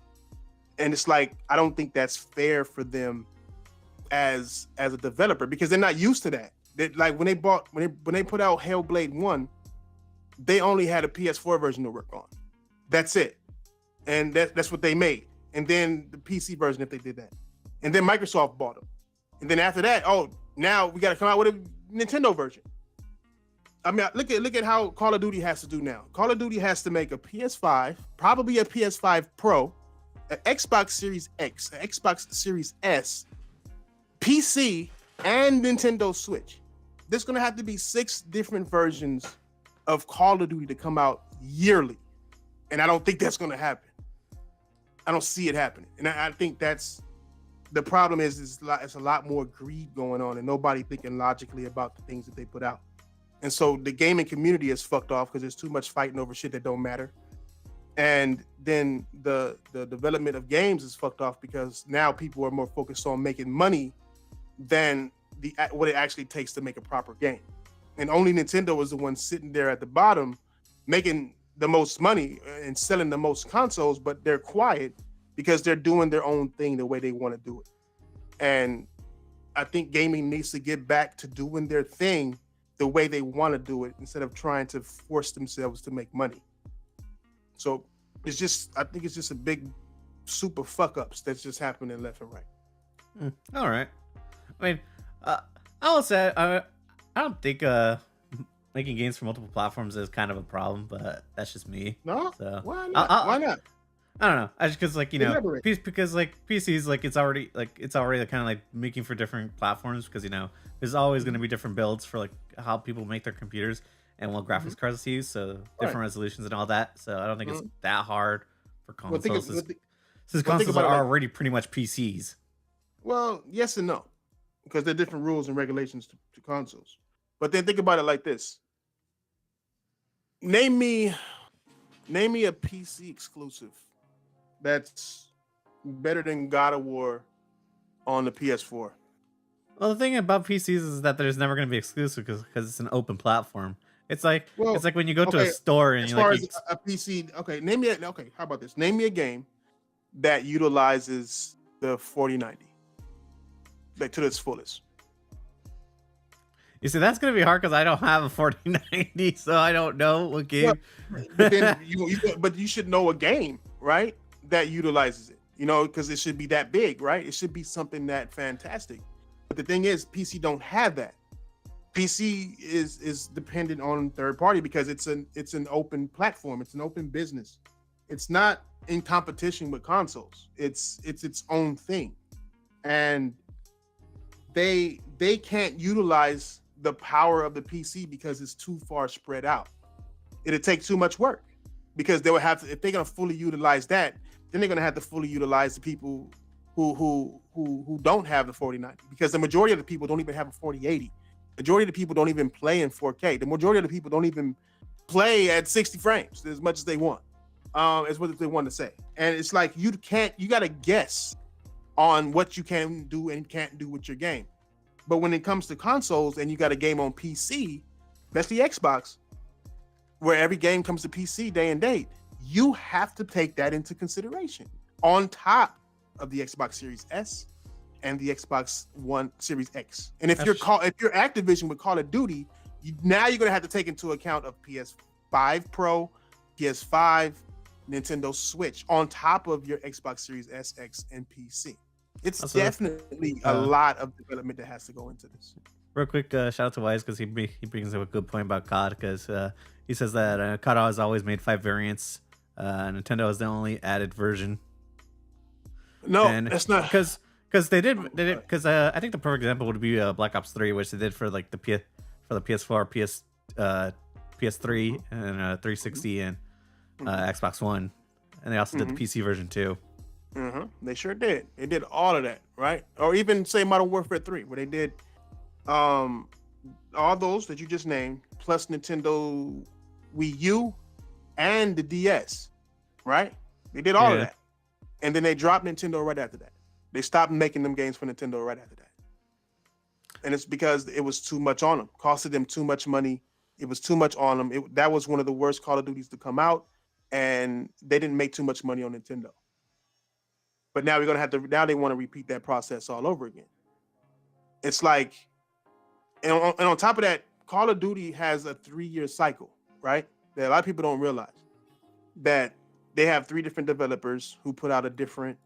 And it's like, I don't think that's fair for them as a developer, because they're not used to that. Like when they put out Hellblade 1, they only had a PS4 version to work on. That's it. And that's what they made. And then the PC version, if they did that. And then Microsoft bought them. And then after that, now we got to come out with a Nintendo version. I mean, look at how Call of Duty has to do now. Call of Duty has to make a PS5, probably a PS5 Pro, an Xbox Series X, an Xbox Series S, PC, and Nintendo Switch. There's going to have to be 6 different versions of Call of Duty to come out yearly. And I don't think that's going to happen. I don't see it happening. And I think that's the problem. It's a lot more greed going on and nobody thinking logically about the things that they put out. And so the gaming community is fucked off because there's too much fighting over shit that don't matter. And then the development of games is fucked off because now people are more focused on making money than what it actually takes to make a proper game. And only Nintendo is the one sitting there at the bottom making the most money and selling the most consoles, but they're quiet because they're doing their own thing the way they want to do it. And I think gaming needs to get back to doing their thing the way they want to do it instead of trying to force themselves to make money. So I think it's just a big super fuck ups that's just happening left and right. All right. I mean, I will say I don't think making games for multiple platforms is kind of a problem, but that's just me. No, so why not? Why not? I don't know. I just because Elaborate. because PCs it's already kind of like making for different platforms because there's always going to be different builds for like how people make their computers and what graphics cards to use, so different resolutions and all that. So I don't think it's that hard for consoles. Since consoles are already pretty much PCs. Well, yes and no, because there are different rules and regulations to consoles. But then think about it like this: name me a PC exclusive that's better than God of War on the PS4. Well, the thing about PCs is that there's never going to be exclusive because it's an open platform. It's like when you go to a store and as far as a PC. Okay, how about this? Name me a game that utilizes the 4090 like to its fullest. You see, that's gonna be hard because I don't have a 4090, so I don't know what Well, game. but then but you should know a game, right? That utilizes it, because it should be that big, right? It should be something that fantastic. But the thing is, PC don't have that. PC is dependent on third party because it's an open platform. It's an open business. It's not in competition with consoles. It's its own thing, and they can't utilize the power of the PC because it's too far spread out. It'd take too much work because they would have to, if they're gonna fully utilize that, then they're gonna have to fully utilize the people who don't have the 4090, because the majority of the people don't even have a 4080. Majority of the people don't even play in 4K. The majority of the people don't even play at 60 frames as much as they want. As what they want to say. And it's like you gotta guess on what you can do and can't do with your game. But when it comes to consoles and you got a game on PC, especially Xbox, where every game comes to PC day and date, you have to take that into consideration on top of the Xbox Series S and the Xbox One Series X. And if you're Activision with Call of Duty, now you're gonna have to take into account of PS5 Pro, PS5, Nintendo Switch on top of your Xbox Series S, X, and PC. It's definitely a lot of development that has to go into this. Real quick, shout out to Wise because he brings up a good point about COD, because he says that COD has always made 5 variants. Nintendo is the only added version. No, that's not because they did because I think the perfect example would be Black Ops 3, which they did for like the PS4, PS3, and 360 and Xbox One, and they also did the PC version too. They sure did. They did all of that, right? Or even say Modern Warfare 3, where they did all those that you just named, plus Nintendo Wii U and the DS, right? They did all of that. And then they dropped Nintendo right after that. They stopped making them games for Nintendo right after that. And it's because it was too much on them. Costed them too much money. It was too much on them. That was one of the worst Call of Duties to come out. And they didn't make too much money on Nintendo. But now now they want to repeat that process all over again. It's like, and on top of that, Call of Duty has a 3-year cycle, right? That a lot of people don't realize that they have 3 different developers who put out a different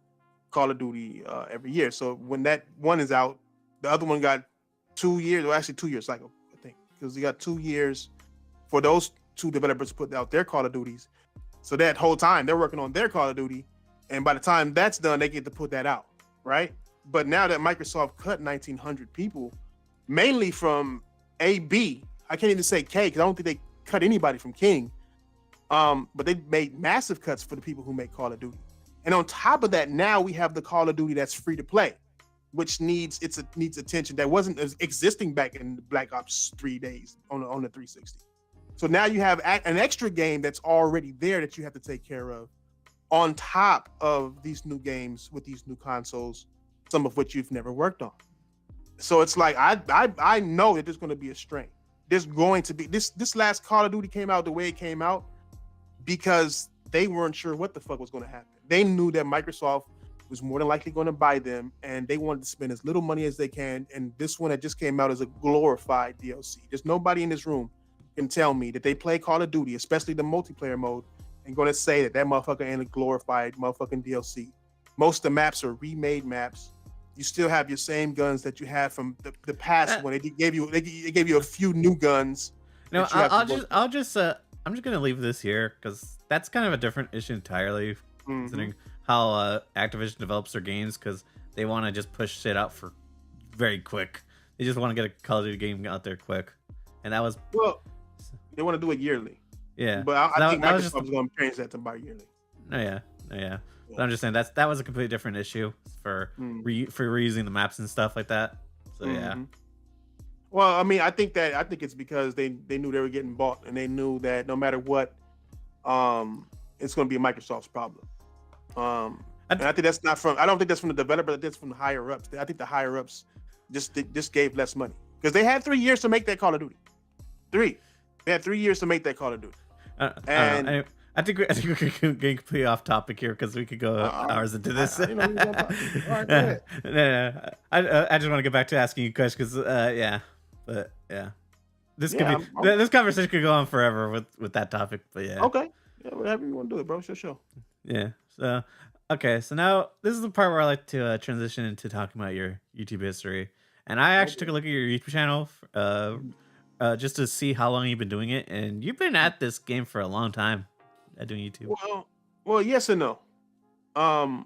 Call of Duty every year. So when that one is out, the other one got 2 years, or actually 2-year cycle, I think, because you got 2 years for those 2 developers to put out their Call of Duties. So that whole time they're working on their Call of Duty, and by the time that's done, they get to put that out, right? But now that Microsoft cut 1,900 people, mainly from AB, I can't even say K because I don't think they cut anybody from King. But they made massive cuts for the people who make Call of Duty. And on top of that, now we have the Call of Duty that's free to play, which needs attention that wasn't existing back in the Black Ops 3 days on the 360. So now you have an extra game that's already there that you have to take care of on top of these new games with these new consoles, some of which you've never worked on. So it's like, I know that there's going to be a strain. There's going to be, this last Call of Duty came out the way it came out because they weren't sure what the fuck was going to happen. They knew that Microsoft was more than likely going to buy them, and they wanted to spend as little money as they can. And this one that just came out is a glorified DLC. There's nobody in this room can tell me that they play Call of Duty, especially the multiplayer mode, and going to say that motherfucker ain't a glorified motherfucking DLC. Most of the maps are remade maps. You still have your same guns that you had from the past when they gave you a few new guns. No, I'm just gonna leave this here because that's kind of a different issue entirely, considering how Activision develops their games, because they want to just push shit out for very quick. They just want to get a Call of Duty game out there quick, and that was they want to do it yearly. Yeah, but I think Microsoft is going to change that to bi-yearly. Oh yeah. But I'm just saying that was a completely different issue for reusing the maps and stuff like that. So yeah. Well, I mean, I think it's because they knew they were getting bought, and they knew that no matter what, it's going to be Microsoft's problem. And I think that's not from. I don't think that's from the developer. I think that's from the higher ups. I think the higher ups just gave less money because they had 3 years to make that Call of Duty. They had 3 years to make that Call of Duty. I think we're getting completely off topic here because we could go hours into this. I just want to get back to asking you questions because but Yeah. This Yeah, could be this conversation could go on forever with that topic, but yeah. Okay. Yeah, whatever you want to do it, bro. Sure. Yeah. So okay, so now this is the part where I like to transition into talking about your YouTube history. And I actually took a look at your YouTube channel, just to see how long you've been doing it, and you've been at this game for a long time, at doing YouTube. Well, yes and no. I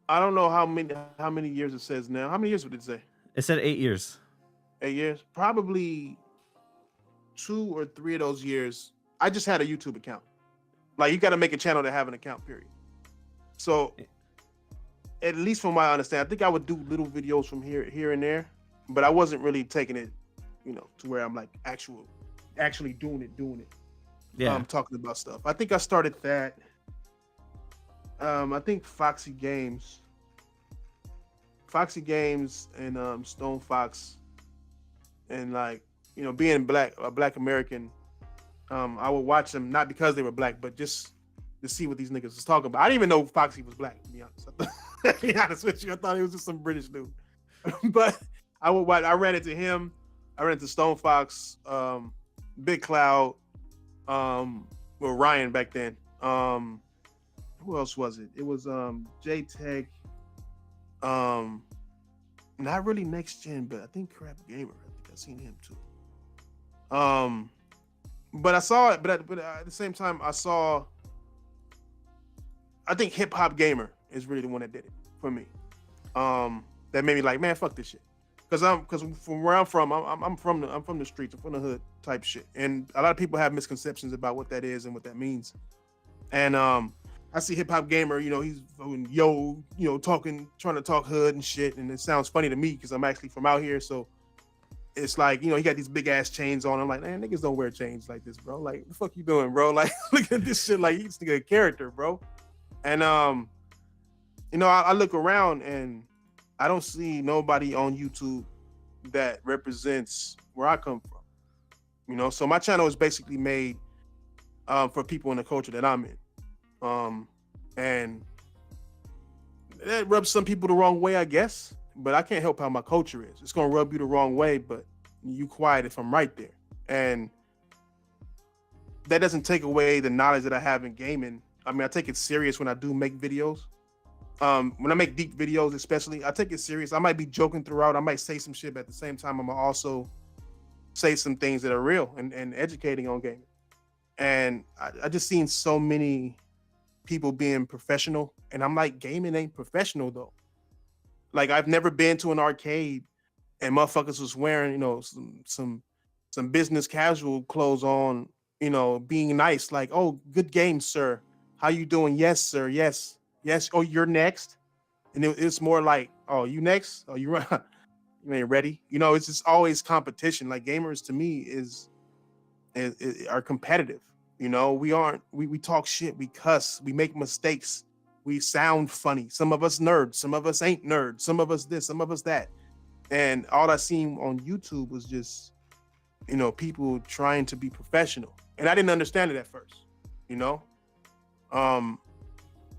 don't know how many years it says now. How many years would it say? It said 8 years. 8 years? Probably 2 or 3 of those years, I just had a YouTube account. Like, you got to make a channel to have an account, period. So, at least from my understanding, I think I would do little videos from here and there, but I wasn't really taking it, to where I'm like actually doing it. Yeah. Talking about stuff. I think I started that. I think Foxy Games and Stone Fox, and like, being a black American, I would watch them not because they were black, but just to see what these niggas was talking about. I didn't even know Foxy was black, to be honest. To be honest with you, I thought he was just some British dude. But I ran into him. I ran into Stone Fox, Big Cloud, Ryan back then. Who else was it? It was J-Tech, not really Next Gen, but I think Crap Gamer. I think I seen him too. But I saw it, but at the same time, I think Hip Hop Gamer is really the one that did it for me. That made me like, man, fuck this shit. Because from where I'm from, I'm from the streets, I'm from the hood type shit, and a lot of people have misconceptions about what that is and what that means. And I see Hip Hop Gamer, he's talking, trying to talk hood and shit, and it sounds funny to me because I'm actually from out here, so it's like, he got these big ass chains on. I'm like, man, niggas don't wear chains like this, bro. Like, what the fuck you doing, bro? Like, look at this shit, like he's a character, bro. And I look around and I don't see nobody on YouTube that represents where I come from. So my channel is basically made for people in the culture that I'm in. And that rubs some people the wrong way, I guess, but I can't help how my culture is. It's gonna rub you the wrong way, but you quiet if I'm right there. And that doesn't take away the knowledge that I have in gaming. I mean, I take it serious when I do make videos. When I make deep videos, especially, I take it serious. I might be joking throughout. I might say some shit, but at the same time, I'm gonna also say some things that are real and educating on gaming. And I just seen so many people being professional, and I'm like, gaming ain't professional though. Like, I've never been to an arcade and motherfuckers was wearing, some business casual clothes on, being nice, like, oh, good game, sir. How you doing? Yes, sir. Yes. Oh, you're next. And it's more like, oh, you next? Oh, you ain't ready. It's just always competition. Like, gamers to me are competitive. We talk shit, we cuss, we make mistakes, we sound funny. Some of us nerds, some of us ain't nerds, some of us this, some of us that. And all I seen on YouTube was just, people trying to be professional. And I didn't understand it at first,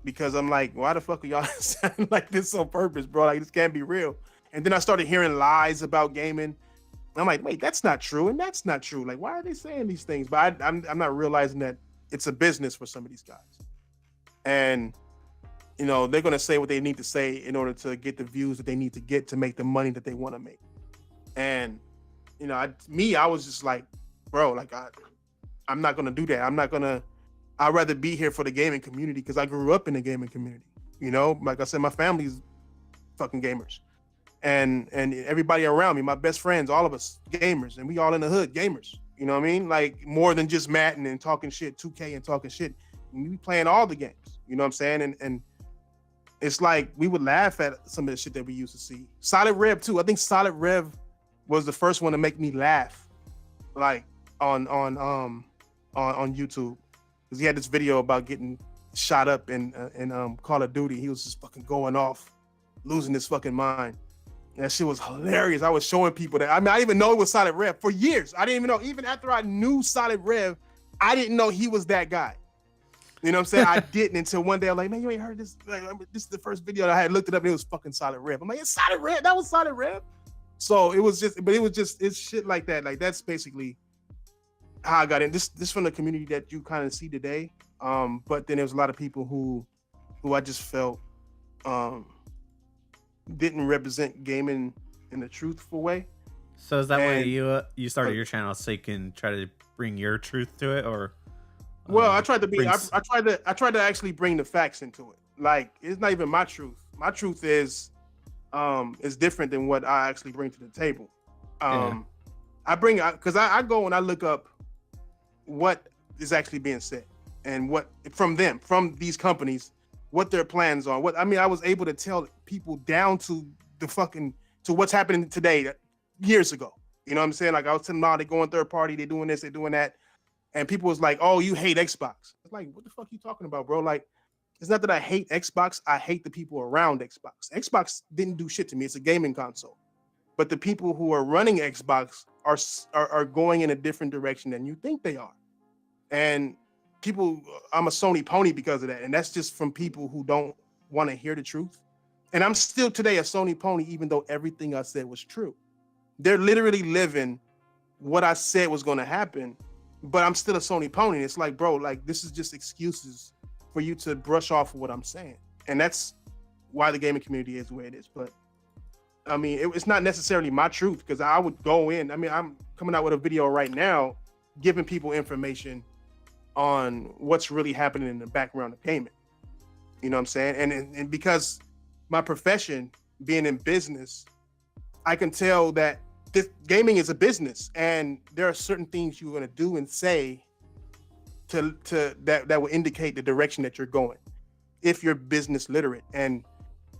because I'm like, why the fuck are y'all sounding like this on purpose, bro? Like, this can't be real. And then I started hearing lies about gaming. I'm like, wait, that's not true, and that's not true. Like, why are they saying these things? But I'm not realizing that it's a business for some of these guys. And, they're going to say what they need to say in order to get the views that they need to get to make the money that they want to make. And, I was just like, bro, like, I'm not going to do that. I'd rather be here for the gaming community because I grew up in the gaming community. Like I said, my family's fucking gamers. And everybody around me, my best friends, all of us gamers, and we all in the hood gamers. You know what I mean? Like, more than just Madden and talking shit, 2K and talking shit. We playing all the games. You know what I'm saying? And it's like we would laugh at some of the shit that we used to see. Solid Rev too. I think Solid Rev was the first one to make me laugh, like on YouTube, because he had this video about getting shot up in Call of Duty. He was just fucking going off, losing his fucking mind. That shit was hilarious. I was showing people that. I mean, I didn't even know it was Solid Rev for years. I didn't even know. Even after I knew Solid Rev, I didn't know he was that guy. You know what I'm saying? I didn't until one day I'm like, man, you ain't heard this? Like, this is the first video that I had looked it up and it was fucking Solid Rev. I'm like, it's Solid Rev. That was Solid Rev. So it was just it's shit like that. Like that's basically how I got in. This from the community that you kind of see today. But then there was a lot of people who I just felt didn't represent gaming in a truthful way. So is that why you started your channel, so you can try to bring your truth to it, or? Well, I tried to actually bring the facts into it. Like it's not even my truth. My truth is different than what I actually bring to the table. I bring because I go and I look up what is actually being said and what from these companies, what their plans are. I was able to tell people down to to what's happening today years ago. You know what I'm saying? Like I was telling them, they're going third party, they're doing this, they're doing that. And people was like, oh, you hate Xbox. It's like, what the fuck are you talking about, bro? Like, it's not that I hate Xbox. I hate the people around Xbox. Xbox didn't do shit to me. It's a gaming console. But the people who are running Xbox are going in a different direction than you think they are. And I'm a Sony pony because of that. And that's just from people who don't want to hear the truth. And I'm still today a Sony pony, even though everything I said was true. They're literally living what I said was going to happen, but I'm still a Sony pony. It's like, bro, like this is just excuses for you to brush off what I'm saying. And that's why the gaming community is the way it is. But I mean, it's not necessarily my truth because I would go in. I mean, I'm coming out with a video right now, giving people information on what's really happening in the background of gaming. You know what I'm saying? And because my profession being in business, I can tell that this gaming is a business and there are certain things you're going to do and say to that will indicate the direction that you're going if you're business literate. And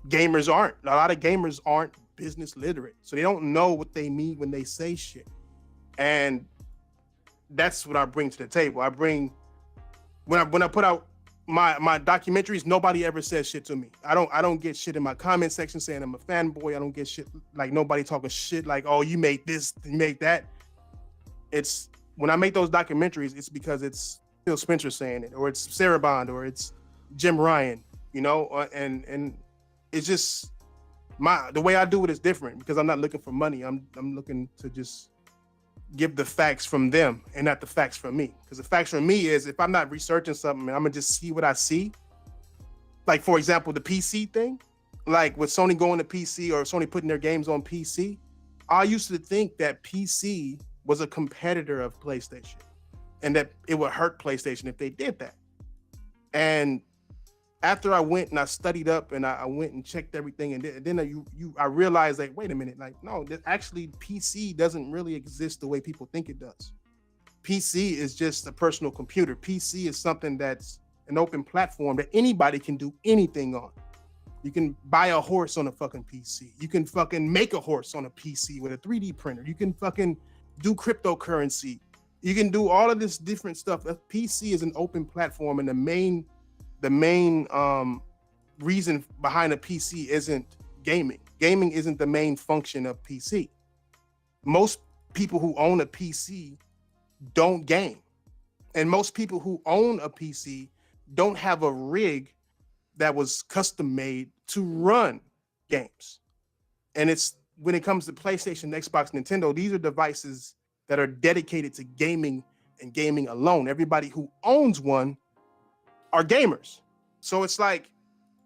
gamers aren't. A lot of gamers aren't business literate, so they don't know what they mean when they say shit. And that's what I bring to the table. I bring when I put out my documentaries, nobody ever says shit to me. I don't get shit in my comment section saying I'm a fanboy. I don't get shit like nobody talking shit like, oh, you made this, you made that. It's when I make those documentaries, it's because it's Phil Spencer saying it, or it's Sarah Bond, or it's Jim Ryan, you know, and it's just the way I do it is different because I'm not looking for money. I'm looking to just give the facts from them and not the facts from me. Because the facts from me is if I'm not researching something and I'm gonna just see what I see. Like for example, the PC thing, like with Sony going to PC or Sony putting their games on PC, I used to think that PC was a competitor of PlayStation and that it would hurt PlayStation if they did that. And after I went and I studied up and I went and checked everything, and then I realized like, wait a minute, like no, actually PC doesn't really exist the way people think it does. PC is just a personal computer. PC is something that's an open platform that anybody can do anything on. You can buy a horse on a fucking PC. You can fucking make a horse on a PC with a 3D printer. You can fucking do cryptocurrency. You can do all of this different stuff. A PC is an open platform, and the main reason behind a PC isn't gaming. Gaming isn't the main function of PC. Most people who own a PC don't game. And most people who own a PC don't have a rig that was custom made to run games. And it's when it comes to PlayStation, Xbox, Nintendo, these are devices that are dedicated to gaming and gaming alone. Everybody who owns one are gamers. So it's like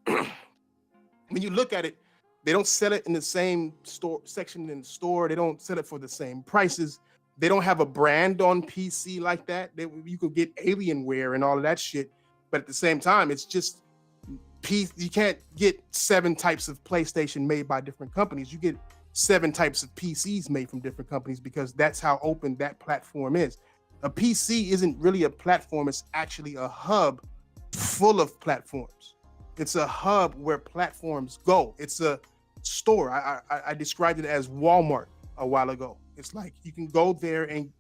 when you look at it, they don't sell it in the same store section in the store. They don't sell it for the same prices. They don't have a brand on PC like that. You could get Alienware and all of that shit. But at the same time, it's just you can't get 7 types of PlayStation made by different companies. You get 7 types of PCs made from different companies because that's how open that platform is. A PC isn't really a platform. It's actually a hub full of platforms. It's a hub where platforms go. It's a store. I described it as Walmart a while ago. It's like you can go there and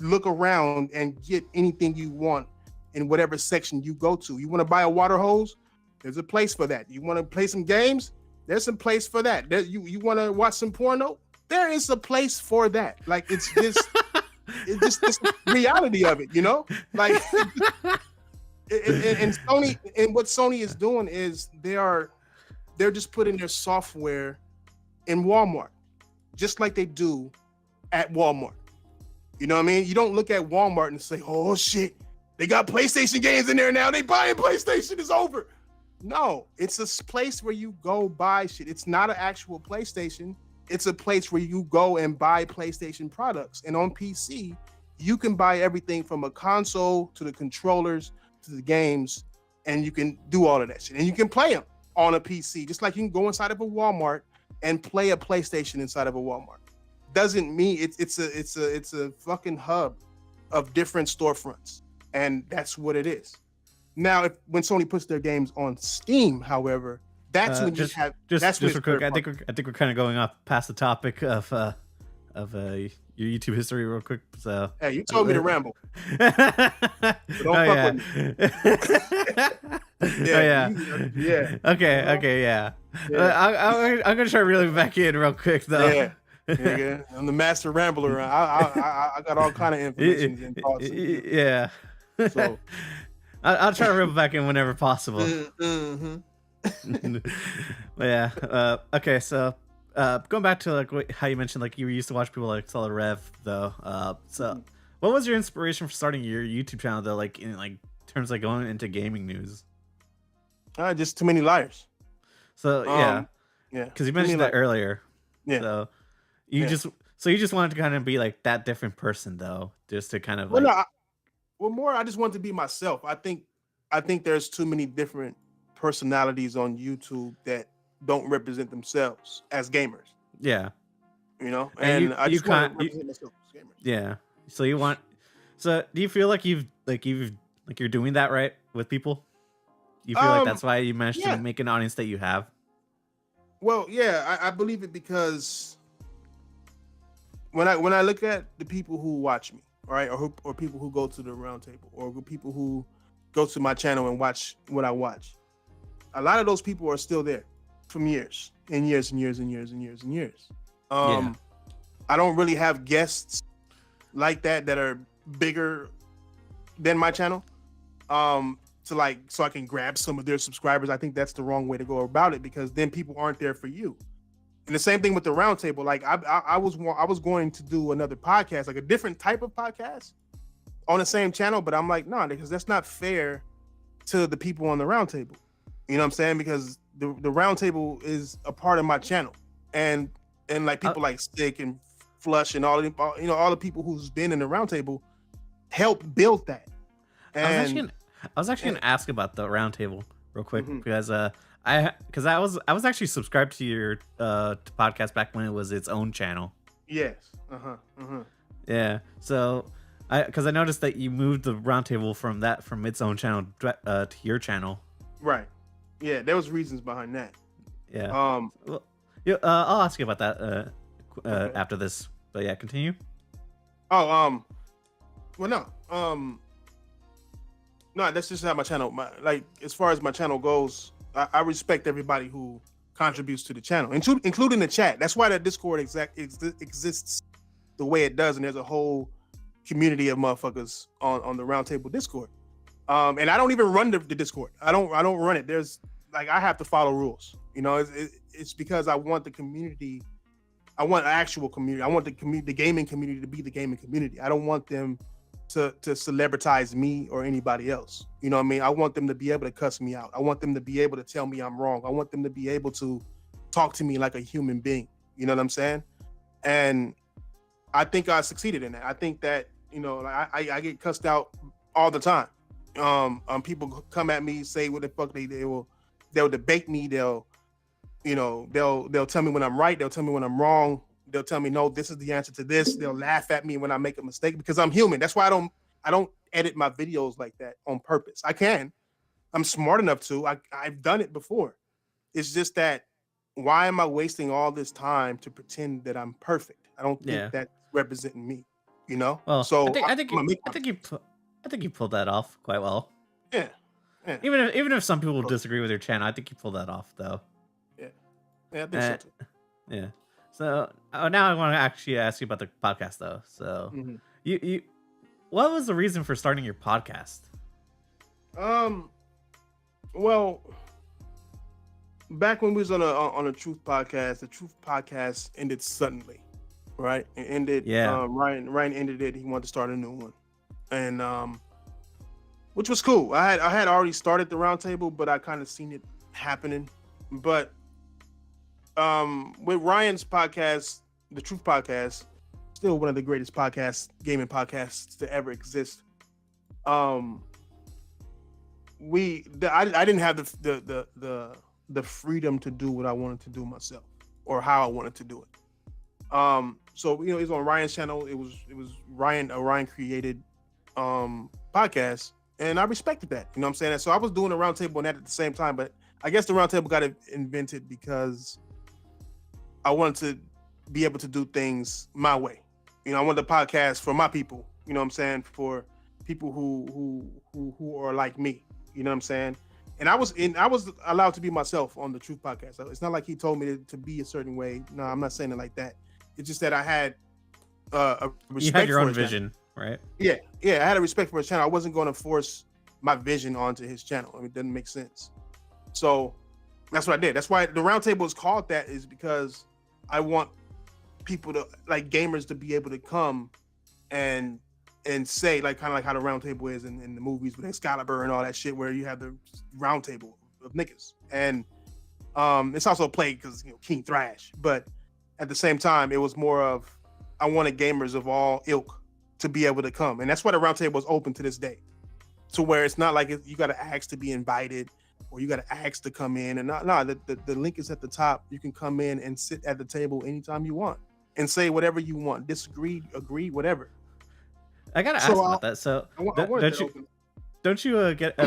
look around and get anything you want in whatever section you go to. You want to buy a water hose? There's a place for that. You want to play some games? There's some place for that. You want to watch some porno? There is a place for that. Like it's just it's just the reality of it, you know? Like and Sony, and what Sony is doing is they're just putting their software in Walmart. just like they do at Walmart. You know what I mean? You don't look at Walmart and say, oh shit, they got PlayStation games in there now. They buying PlayStation, it's over. No, it's a place where you go buy shit. It's not an actual PlayStation. It's a place where you go and buy PlayStation products. And on PC, you can buy everything from a console to the controllers to the games, and you can do all of that shit. And you can play them on a PC, just like you can go inside of a Walmart and play a PlayStation inside of a Walmart. Doesn't mean it's a fucking hub of different storefronts, and that's what it is. Now, when Sony puts their games on Steam, however, that's when you have just real quick. I think we're kind of going off past the topic of your YouTube history real quick. So hey, you told me to ramble. Don't fuck with me. Yeah. Okay. Yeah. I'm gonna try reeling back in real quick though. Yeah. I'm the master rambler. I got all kind of information and thoughts. Yeah. So I'll try to reel back in whenever possible. Yeah. Okay. So going back to like how you mentioned like you used to watch people like Solid Rev though. So what was your inspiration for starting your YouTube channel though? Like in like terms like going into gaming news? Just too many liars. So yeah. Because you mentioned that earlier. Yeah. So you just wanted to kind of be like that different person though, just to kind of like. I just want to be myself. I think there's too many different personalities on YouTube that don't represent themselves as gamers. Yeah. You know, and I just want to represent myself as gamers. Yeah. So do you feel like you're doing that right with people? You feel like that's why you managed to make an audience that you have? Well, yeah, I believe it because when I look at the people who watch me, all right, or people who go to the round table, or people who go to my channel and watch what I watch, a lot of those people are still there from years and years and years and years and years and years. I don't really have guests like that are bigger than my channel. So I can grab some of their subscribers. I think that's the wrong way to go about it, because then people aren't there for you. And the same thing with the roundtable. Like I was going to do another podcast, like a different type of podcast on the same channel, but I'm like, no, because that's not fair to the people on the roundtable. You know what I'm saying? Because the roundtable is a part of my channel, and like people like Stick and Flush and all the people who's been in the roundtable help build that. And I was actually gonna ask about the roundtable real quick, because I was actually subscribed to your podcast back when it was its own channel. Yes. Yeah. So because I noticed that you moved the roundtable from its own channel to your channel. Right. Yeah, there was reasons behind that. Yeah. I'll ask you about that Okay. after this. But yeah, continue. Well, no. No, that's just how my channel. As far as my channel goes, I respect everybody who contributes to the channel, including the chat. That's why the Discord exists the way it does, and there's a whole community of motherfuckers on the Roundtable Discord. And I don't even run the Discord. I don't run it. There's I have to follow rules. You know, it's because I want the community. I want actual community. I want the gaming community to be the gaming community. I don't want them to celebritize me or anybody else. You know what I mean? I want them to be able to cuss me out. I want them to be able to tell me I'm wrong. I want them to be able to talk to me like a human being. You know what I'm saying? And I think I succeeded in that. I think that, I get cussed out all the time. People come at me, say what the fuck they'll debate me. They'll tell me when I'm right. They'll tell me when I'm wrong. They'll tell me, no, this is the answer to this. They'll laugh at me when I make a mistake, because I'm human. That's why I don't edit my videos like that on purpose. I can. I'm smart enough to. I've done it before. It's just that, why am I wasting all this time to pretend that I'm perfect? I don't think that's representing me. Well, so I think you pulled that off quite well. Yeah. Even if some people disagree with your channel, I think you pulled that off though. Yeah, I think so too. Yeah. So now I want to actually ask you about the podcast though. So you what was the reason for starting your podcast? Well, back when we was on a Truth podcast, the Truth podcast ended suddenly. right? It ended. Yeah. Ryan ended it. He wanted to start a new one, and which was cool. I had already started the roundtable, but I kind of seen it happening. But with Ryan's podcast, the Truth Podcast, still one of the greatest gaming podcasts to ever exist. Um, I didn't have the freedom to do what I wanted to do myself or how I wanted to do it. So it was on Ryan's channel. It was a Ryan created podcast, and I respected that. You know what I'm saying? So I was doing a roundtable on that at the same time, but I guess the roundtable got invented because I wanted to be able to do things my way. I wanted the podcast for my people. You know what I'm saying? For people who are like me. You know what I'm saying? And I was allowed to be myself on the Truth Podcast. It's not like he told me to be a certain way. No, I'm not saying it like that. It's just that I had a respect. You had your for own his vision, channel. right? Yeah, I had a respect for his channel. I wasn't going to force my vision onto his channel. I mean, it doesn't make sense. So that's what I did. That's why the roundtable is called that, is because I want people to, like, gamers to be able to come and say, like, kind of like how the roundtable is in the movies with Excalibur and all that shit, where you have the roundtable of niggas. And it's also played because KingThrash, but at the same time, it was more of, I wanted gamers of all ilk to be able to come, and that's why the roundtable is open to this day, to where it's not like you got to ask to be invited or you got to ask to come in. And the link is at the top. You can come in and sit at the table anytime you want and say whatever you want, disagree, agree, whatever. I gotta ask about that. So don't you get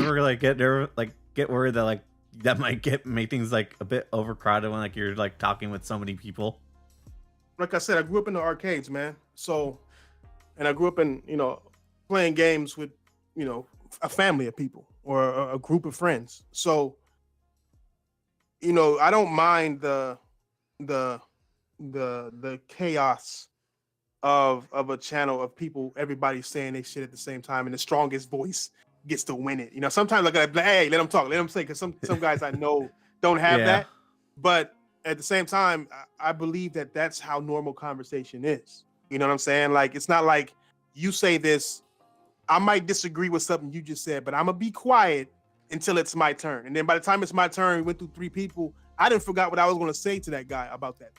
worried that like that might make things like a bit overcrowded when like you're like talking with so many people? Like I said, I grew up in the arcades, man. So, and I grew up in playing games with a family of people or a group of friends. So, I don't mind the chaos of a channel of people, everybody saying they shit at the same time, and the strongest voice gets to win it. Sometimes I gotta be like, hey, let them talk, let them say, because some guys I know don't have that. But at the same time, I believe that that's how normal conversation is. You know what I'm saying? Like, it's not like you say this, I might disagree with something you just said, but I'm gonna be quiet until it's my turn. And then by the time it's my turn, we went through 3 people, I didn't forgot what I was gonna say to that guy about that.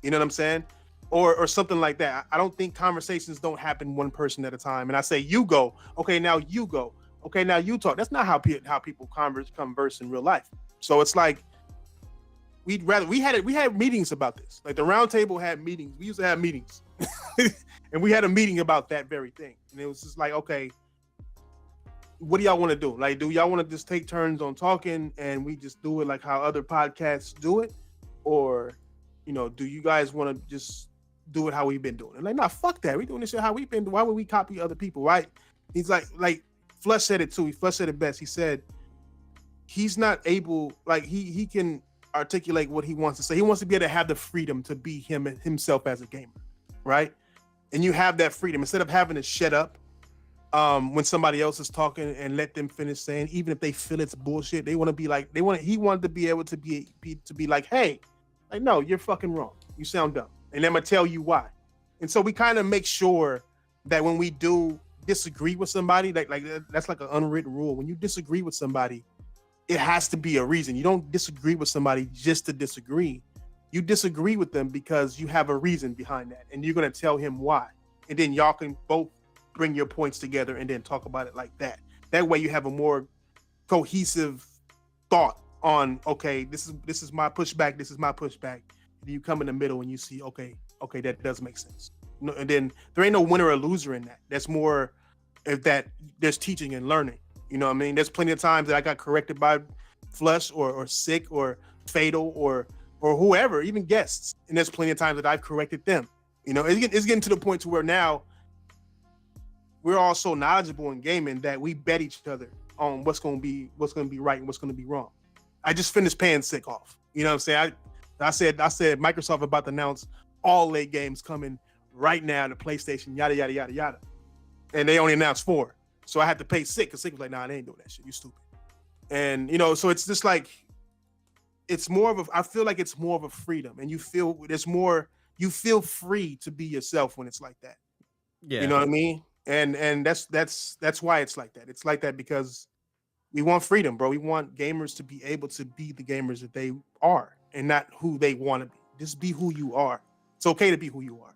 You know what I'm saying? Or something like that. I don't think conversations don't happen one person at a time. And I say, you go. Okay, now you go. Okay, now you talk. That's not how people converse in real life. So it's like, we had meetings about this. Like the round table had meetings. We used to have meetings. And we had a meeting about that very thing. And it was just like, okay, what do y'all want to do? Like, do y'all want to just take turns on talking and we just do it like how other podcasts do it? Or, do you guys want to just do it how we've been doing it? Like, nah, fuck that. We doing this shit how we've been doing. Why would we copy other people, right? He's like Flush said it too. Flush said it best. He said he's not able, like, he can articulate what he wants to say. He wants to be able to have the freedom to be himself as a gamer, right? And you have that freedom instead of having to shut up when somebody else is talking and let them finish saying, even if they feel it's bullshit. They want to be like, he wanted to be able to be like, hey, like, no, you're fucking wrong. You sound dumb. And I'm gonna tell you why. And so we kind of make sure that when we do disagree with somebody, like that's like an unwritten rule. When you disagree with somebody, it has to be a reason. You don't disagree with somebody just to disagree. You disagree with them because you have a reason behind that, and you're gonna tell him why. And then y'all can both bring your points together and then talk about it like that. That way you have a more cohesive thought on, okay, this is my pushback, this is my pushback. And you come in the middle and you see, okay, that does make sense. And then there ain't no winner or loser in that. That's more if that there's teaching and learning. You know what I mean? There's plenty of times that I got corrected by Flush or Sick or Fatal or whoever, even guests. And there's plenty of times that I've corrected them. It's getting to the point to where now we're all so knowledgeable in gaming that we bet each other on what's going to be right and what's going to be wrong. I just finished paying Sick off. You know what I'm saying? I said Microsoft about to announce all late games coming right now to PlayStation, yada, yada, yada, yada. And they only announced 4. So I had to pay Sick because Sick was like, nah, they ain't doing that shit. You stupid. And, so it's just like, I feel like it's more of a freedom, and you feel there's more you feel free to be yourself when it's like that. Yeah. You know what I mean? And that's why it's like that. It's like that because we want freedom, bro. We want gamers to be able to be the gamers that they are and not who they want to be. Just be who you are. It's okay to be who you are.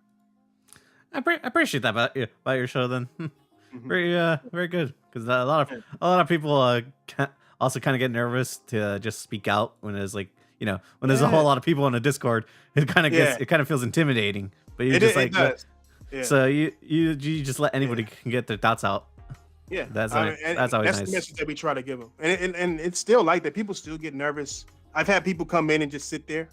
I appreciate that about your show then. Mhm. Very good, because a lot of people also kind of get nervous to just speak out when there's like, you know, when there's a whole lot of people on a Discord. It kind of feels intimidating, but you just like so you just let anybody can get their thoughts out. Yeah, that's always nice. The message that we try to give them, and it's still like that. People still get nervous. I've had people come in and just sit there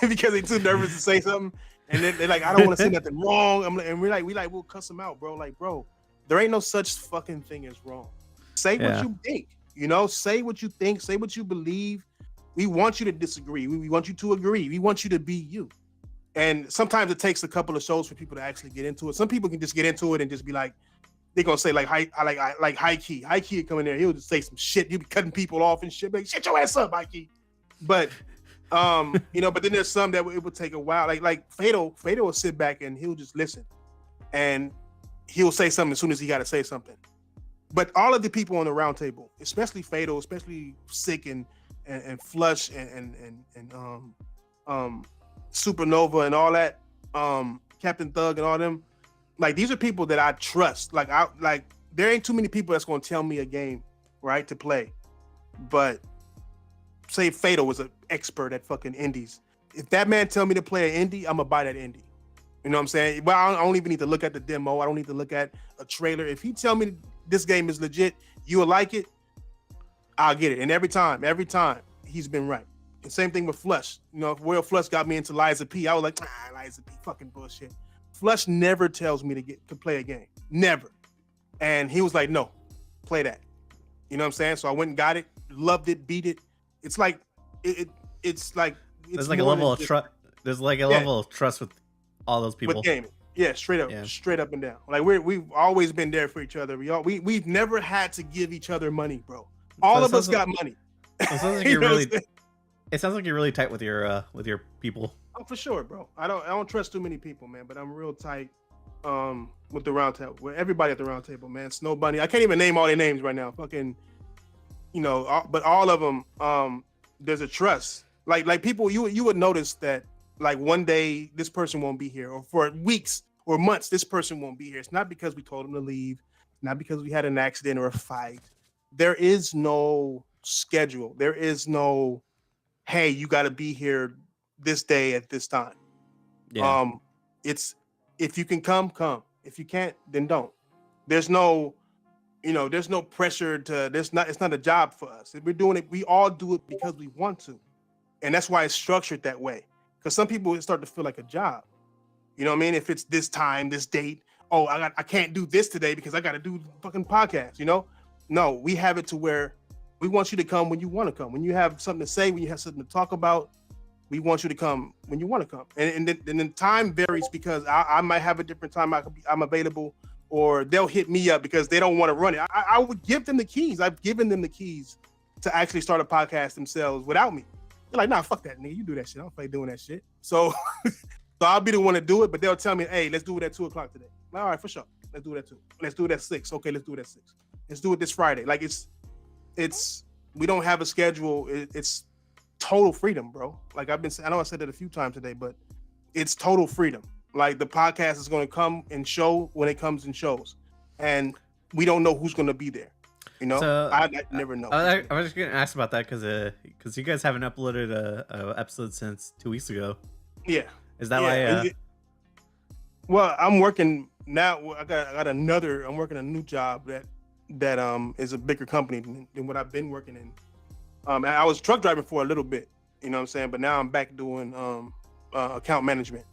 because they're too nervous to say something, and they're like, I don't want to say nothing wrong. And we'll cuss them out, bro. Like, bro, there ain't no such fucking thing as wrong. Say what you think. You know, say what you think. Say what you believe. We want you to disagree. We want you to agree. We want you to be you. And sometimes it takes a couple of shows for people to actually get into it. Some people can just get into it and just be like, they're gonna say like high key come in there. He'll just say some shit. He'll be cutting people off and shit. Like, shut your ass up, high key. But you know, but then there's some that it would take a while. Like Fatal will sit back and he'll just listen, and he'll say something as soon as he got to say something. But all of the people on the round table, especially Fatal, especially Sick and Flush and Supernova and all that, Captain Thug and all them. Like, these are people that I trust. Like there ain't too many people that's gonna tell me a game, right, to play. But say Fatal was an expert at fucking indies. If that man tell me to play an indie, I'm gonna buy that indie. You know what I'm saying? Well, I don't even need to look at the demo. I don't need to look at a trailer. If he tell me this game is legit, you will like it, I'll get it. And every time, he's been right. And same thing with Flush. You know, if Royal Flush got me into Liza P, I was like, Liza P, fucking bullshit. Flush never tells me to play a game. Never. And he was like, no, play that. You know what I'm saying? So I went and got it, loved it, beat it. It's like it's like there's like a level of trust. There's like a level of trust with all those people. With gaming. Yeah, straight up and down. Like we've always been there for each other. We've never had to give each other money, bro. All of us got money. It sounds like you're really. It sounds like you're really tight with your people. Oh, for sure, bro. I don't trust too many people, man. But I'm real tight with the round table, with everybody at the round table, man. Snow Bunny. I can't even name all their names right now. Fucking, you know, but all of them. There's a trust. Like people, you would notice that like one day this person won't be here, or for weeks or months this person won't be here. It's not because we told them to leave, not because we had an accident or a fight. There is no schedule. There is no, hey, you got to be here this day at this time. Yeah. It's if you can come. If you can't, then don't. There's no, there's no pressure to. It's not a job for us. If we're doing it, we all do it because we want to, and that's why it's structured that way. Because some people start to feel like a job. You know what I mean? If it's this time, this date, I can't do this today because I got to do fucking podcast. No, we have it to where we want you to come when you want to come. When you have something to say, when you have something to talk about, we want you to come when you want to come. And then time varies because I might have a different time I'm available, or they'll hit me up because they don't want to run it. I would give them the keys. I've given them the keys to actually start a podcast themselves without me. They're like, nah, fuck that, nigga. You do that shit. I don't play doing that shit. So I'll be the one to do it, but they'll tell me, hey, let's do it at 2:00 today. Like, all right, for sure. Let's do it at 2. Let's do it at 6. Okay, let's do it at 6. Let's do it this Friday. Like it's we don't have a schedule. It's total freedom, bro. Like I know I said that a few times today, but it's total freedom. Like the podcast is going to come and show when it comes and shows, and we don't know who's going to be there. So, I never know. I was just going to ask about that because you guys haven't uploaded a episode since 2 weeks ago. Yeah. Is that why? Well, I'm working now. I got another. I'm working a new job that is a bigger company than what I've been working in. I was truck driving for a little bit, you know what I'm saying? But now I'm back doing account management.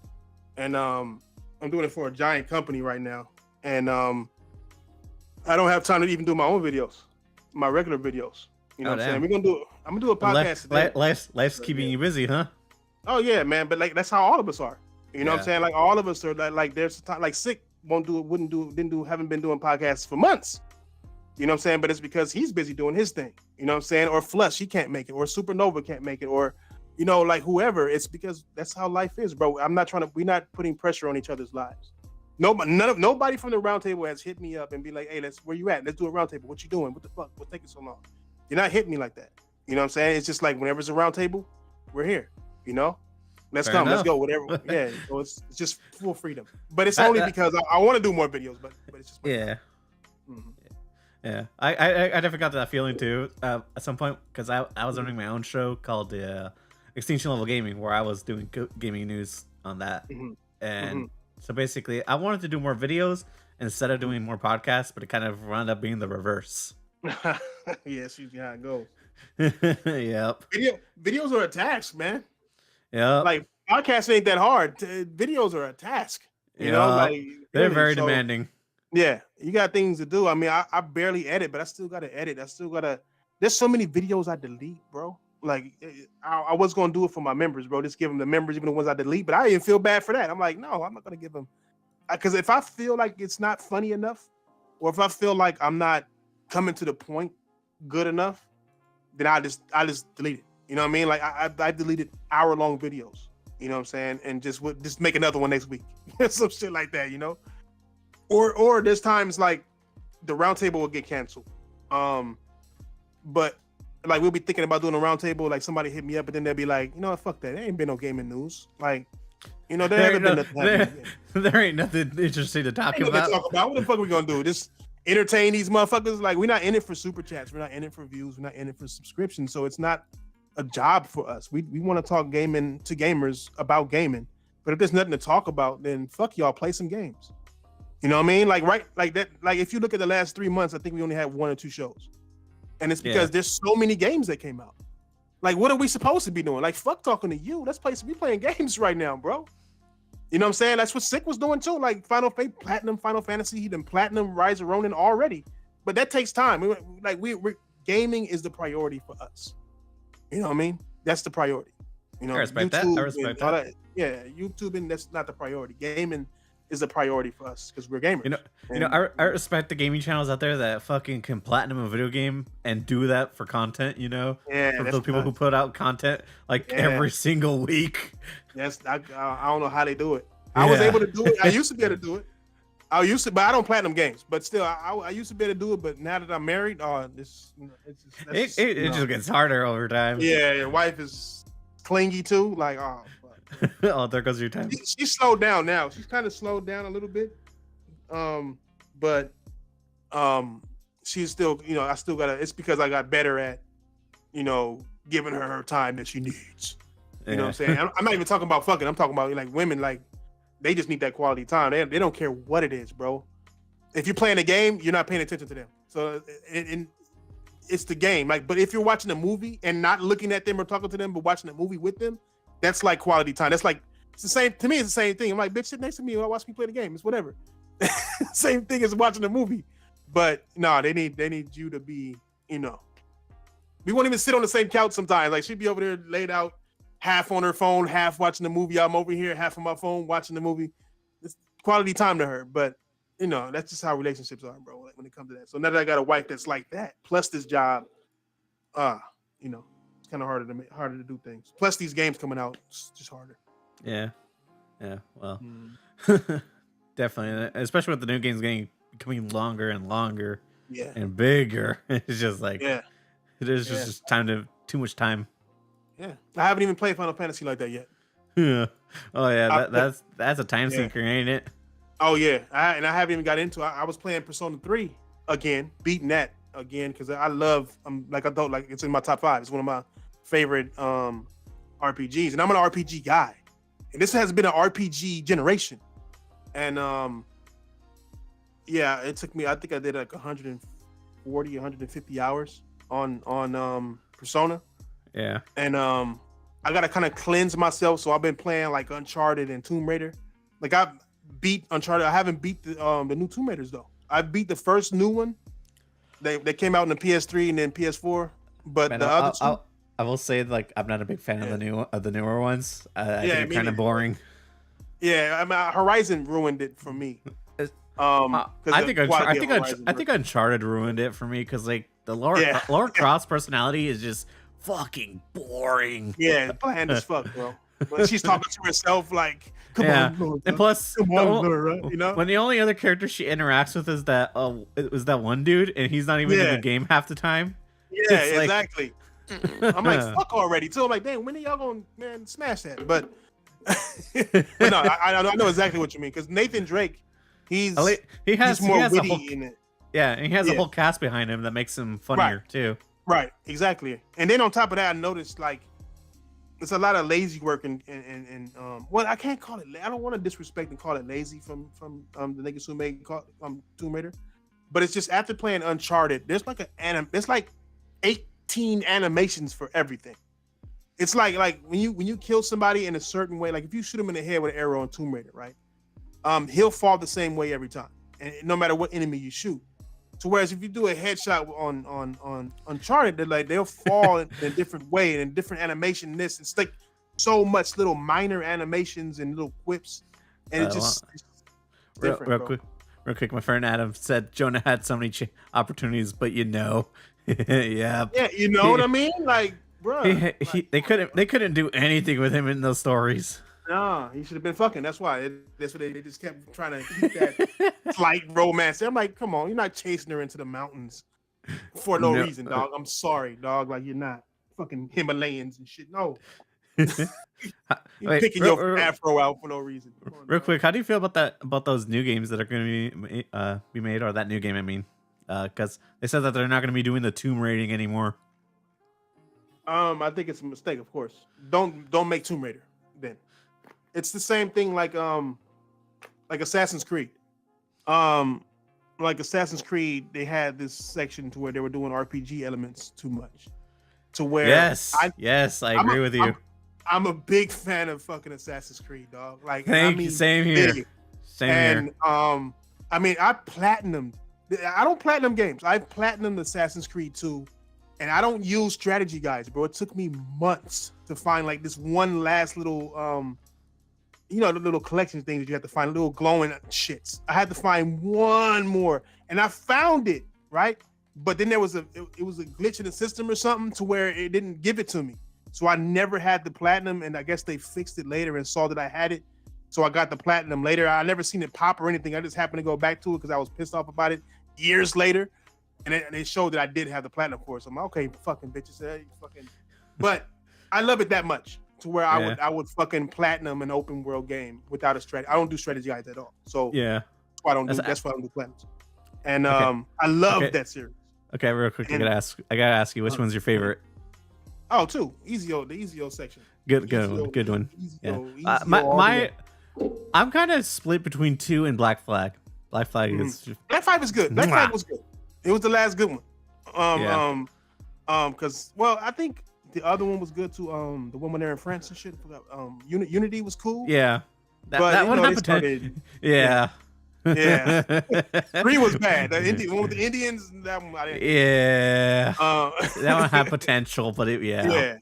And I'm doing it for a giant company right now. And I don't have time to even do my own videos, my regular videos. You know what I'm saying? I'm gonna do a podcast today. Life's keeping you busy, huh? Oh yeah, man. But like that's how all of us are. You know what I'm saying? Like all of us are like there's a time like Sick haven't been doing podcasts for months. You know what I'm saying? But it's because he's busy doing his thing. You know what I'm saying? Or Flush, he can't make it. Or Supernova can't make it. Or you know, like whoever. It's because that's how life is, bro. We're not putting pressure on each other's lives. Nobody from the round table has hit me up and be like, hey, where you at? Let's do a round table. What you doing? What the fuck? What's taking so long? You're not hitting me like that. You know what I'm saying? It's just like whenever it's a round table, we're here. You know, let's Fair come, enough. let's go, whatever. Yeah, so it's just full freedom. But it's only because I want to do more videos. But it's just Yeah, I definitely got that feeling too at some point because I was running my own show called Extinction Level Gaming where I was doing gaming news on that, and so basically I wanted to do more videos instead of doing more podcasts, but it kind of wound up being the reverse. Yeah, see how it goes. Yep. Videos are a task, man. Yeah. Like podcasts ain't that hard. Videos are a task. You know, like they're very demanding. Yeah, you got things to do. I mean, I barely edit, but I still gotta edit. There's so many videos I delete, bro. Like I was gonna do it for my members, bro. Just give them the members, even the ones I delete. But I didn't feel bad for that. I'm like, no, I'm not gonna give them. Because if I feel like it's not funny enough, or if I feel like I'm not coming to the point good enough, then I just delete it. You know what I mean? Like I deleted hour-long videos. You know what I'm saying? And just make another one next week. Some shit like that, you know? Or there's times like the round table will get canceled. But like we'll be thinking about doing a round table, like somebody hit me up, and then they'll be like, you know what, fuck that. There ain't been no gaming news. Like, you know, there ain't nothing interesting to talk about. What the fuck are we gonna do? Just entertain these motherfuckers? Like, we're not in it for super chats, we're not in it for views, we're not in it for subscriptions. So it's not a job for us. We want to talk gaming to gamers about gaming. But if there's nothing to talk about, then fuck y'all, play some games. You know what I mean? Like that. Like if you look at the last 3 months, I think we only had 1 or 2 shows, and it's because there's so many games that came out. Like, what are we supposed to be doing? Like, fuck talking to you. We playing games right now, bro. You know what I'm saying? That's what Sick was doing too. Like Final Fantasy, he done platinum Rise of Ronin already, but that takes time. We're gaming is the priority for us. You know what I mean? That's the priority. You know, I respect that. Yeah, YouTube, and that's not the priority. Gaming is a priority for us because we're gamers. I respect the gaming channels out there that fucking can platinum a video game and do that for content. You know, for those people who put out content like every single week. Yes, I don't know how they do it. I was able to do it. I used to be able to do it. But I don't platinum games. But still, I used to be able to do it. But now that I'm married, it just gets harder over time. Yeah, your wife is clingy too. Like, oh, fuck. Oh, there goes your time. She's slowed down now. She's kind of slowed down a little bit. But she's still, you know, I still gotta. It's because I got better at, you know, giving her time that she needs. You know what I'm saying? I'm not even talking about fucking. I'm talking about like women. Like, they just need that quality time. They don't care what it is, bro. If you're playing a game, you're not paying attention to them. So it's the game. Like, but if you're watching a movie and not looking at them or talking to them, but watching a movie with them, that's like quality time. That's like, it's the same to me. It's the same thing. I'm like, bitch, sit next to me while watch me play the game. It's whatever. Same thing as watching a movie. But no, they need you to be, you know. We won't even sit on the same couch sometimes. Like, she'd be over there laid out, half on her phone, half watching the movie. I'm over here, half on my phone watching the movie. It's quality time to her. But, you know, that's just how relationships are, bro, like, when it comes to that. So now that I got a wife that's like that, plus this job, you know, it's kind of harder to do things. Plus these games coming out, it's just harder. Yeah. Well, definitely, especially with the new games becoming longer and longer, and bigger. It's just like, there's just too much time. Yeah, I haven't even played Final Fantasy like that yet. Yeah. Oh yeah, that's a time sinker, ain't it? Oh yeah, I haven't even got into it. I was playing Persona 3 again, beating that again because I love. It's in my top 5. It's one of my favorite RPGs, and I'm an RPG guy. And this has been an RPG generation, and it took me. I think I did like 140, 150 hours on Persona. Yeah. And I gotta kind of cleanse myself, so I've been playing like Uncharted and Tomb Raider. Like, I beat Uncharted. I haven't beat the new Tomb Raiders though. I beat the first new one. They came out in the PS3 and then PS4, but the other two. I will say, like, I'm not a big fan of the newer ones. I think they're kind of boring. Yeah, I mean, Horizon ruined it for me. I think Uncharted ruined it for me because, like, the Laura Cross personality is just fucking boring. Yeah, bland as fuck, bro. But she's talking to herself like, "Come on, Laura, and plus, come on, Laura," you know. when the only other character she interacts with is that it was that one dude, and he's not even in the game half the time. Yeah, exactly. I'm like, fuck already. So I'm like, damn, when are y'all gonna smash that? But, but no, I know exactly what you mean because Nathan Drake, he's more witty in it. Yeah, and he has a whole cast behind him that makes him funnier too. Right, exactly. And then on top of that, I noticed like it's a lot of lazy work and well, I can't call it. I don't want to disrespect and call it lazy from the niggas who made Tomb Raider, but it's just after playing Uncharted, there's like there's like 18 animations for everything. It's like when you kill somebody in a certain way, like if you shoot him in the head with an arrow on Tomb Raider, right? He'll fall the same way every time, and no matter what enemy you shoot. So whereas if you do a headshot on Uncharted, they'll fall in a different way and different animation. It's like so much little minor animations and little quips, and it's different. Real quick, my friend Adam said Jonah had so many opportunities, but yeah, you know what I mean, like, bro, they couldn't do anything with him in those stories. No, he should have been fucking. That's why. That's what they just kept trying to keep that slight romance. I'm like, come on, you're not chasing her into the mountains for no reason, dog. I'm sorry, dog. Like you're not fucking Himalayans and shit. No, you're picking your afro out for no reason. Real quick, how do you feel about those new games that are going to be made, or that new game? I mean, because they said that they're not going to be doing the tomb raiding anymore. I think it's a mistake. Of course, don't make Tomb Raider then. It's the same thing like Assassin's Creed. Like Assassin's Creed, they had this section to where they were doing RPG elements too much. To where I agree with you. I'm a big fan of fucking Assassin's Creed, dog. Like same here. And I mean, I platinumed. I don't platinum games. I platinumed Assassin's Creed 2, and I don't use strategy guides, bro. It took me months to find like this one last little the little collection things that you have to find, little glowing shits. I had to find one more, and I found it, right? But then there was it was a glitch in the system or something to where it didn't give it to me. So I never had the platinum, and I guess they fixed it later and saw that I had it. So I got the platinum later. I never seen it pop or anything. I just happened to go back to it because I was pissed off about it years later, and it showed that I did have the platinum for it. So I'm like, okay, fucking bitches, fucking. But I love it that much to where I would fucking platinum an open world game without a strategy. I don't do strategy guides at all. So that's why I don't do platinums. And I love that series. Okay, real quick, I gotta ask you, which one's your favorite? Oh, two. The Ezio section. Good one. I'm kind of split between 2 and Black Flag. Black Flag is Black Flag is good. Black Flag was good. It was the last good one. Because I think the other one was good too. The one when they're in France and shit. Unity was cool. Yeah, that one had potential. Yeah. 3 was bad. The one with the Indians, that one I didn't. Yeah. That one had potential, but yeah.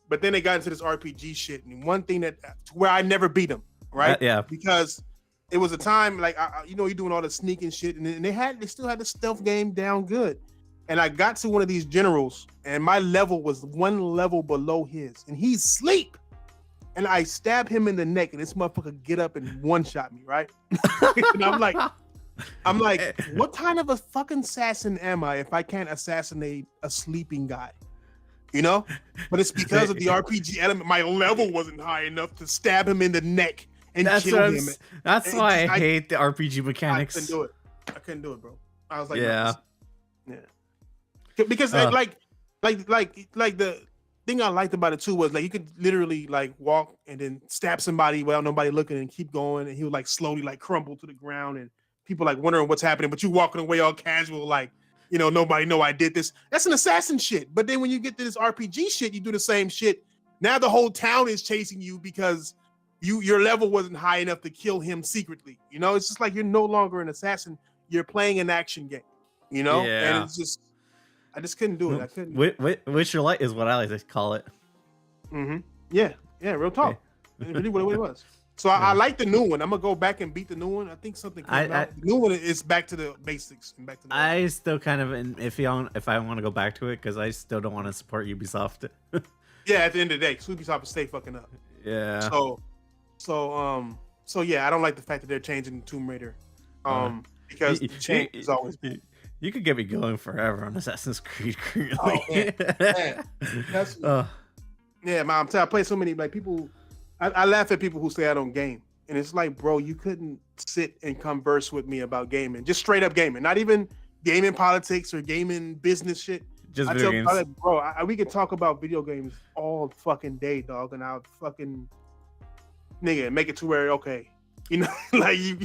But then they got into this RPG shit, and one thing where I never beat them, right? Because it was a time like you're doing all the sneaking shit, and they still had the stealth game down good. And I got to one of these generals, and my level was one level below his, and he's asleep. And I stab him in the neck, and this motherfucker get up and one-shot me, right? And I'm like, what kind of a fucking assassin am I if I can't assassinate a sleeping guy? You know? But it's because of the RPG element. My level wasn't high enough to stab him in the neck and kill him. That's why I hate the RPG mechanics. I couldn't do it, bro. I was like, yeah. Because like the thing I liked about it too was like you could literally like walk and then stab somebody without nobody looking and keep going, and he would like slowly like crumble to the ground, and people like wondering what's happening, but you walking away all casual like, nobody know I did this. That's an assassin shit. But then when you get to this RPG shit, you do the same shit. Now the whole town is chasing you because your level wasn't high enough to kill him secretly. It's just like you're no longer an assassin. You're playing an action game. And it's just. I just couldn't do it. I couldn't. Witcher Light is what I like to call it. Yeah, real talk. Really what it was. So I like the new one. I'm gonna go back and beat the new one. I think something came out. The new one is back to the basics and back to. I still kind of if I want to go back to it because I still don't want to support Ubisoft. Yeah, at the end of the day, Ubisoft is stay fucking up. Yeah. So yeah, I don't like the fact that they're changing Tomb Raider. Because the change is always. You could get me going forever on Assassin's Creed currently. Oh man. That's. Yeah, man. I play so many like people. I laugh at people who say I don't game, and it's like, bro, you couldn't sit and converse with me about gaming, just straight up gaming, not even gaming politics or gaming business shit. Just video games, bro. We can talk about video games all fucking day, dog, and I'll fucking nigga make it to where okay, you know, like you.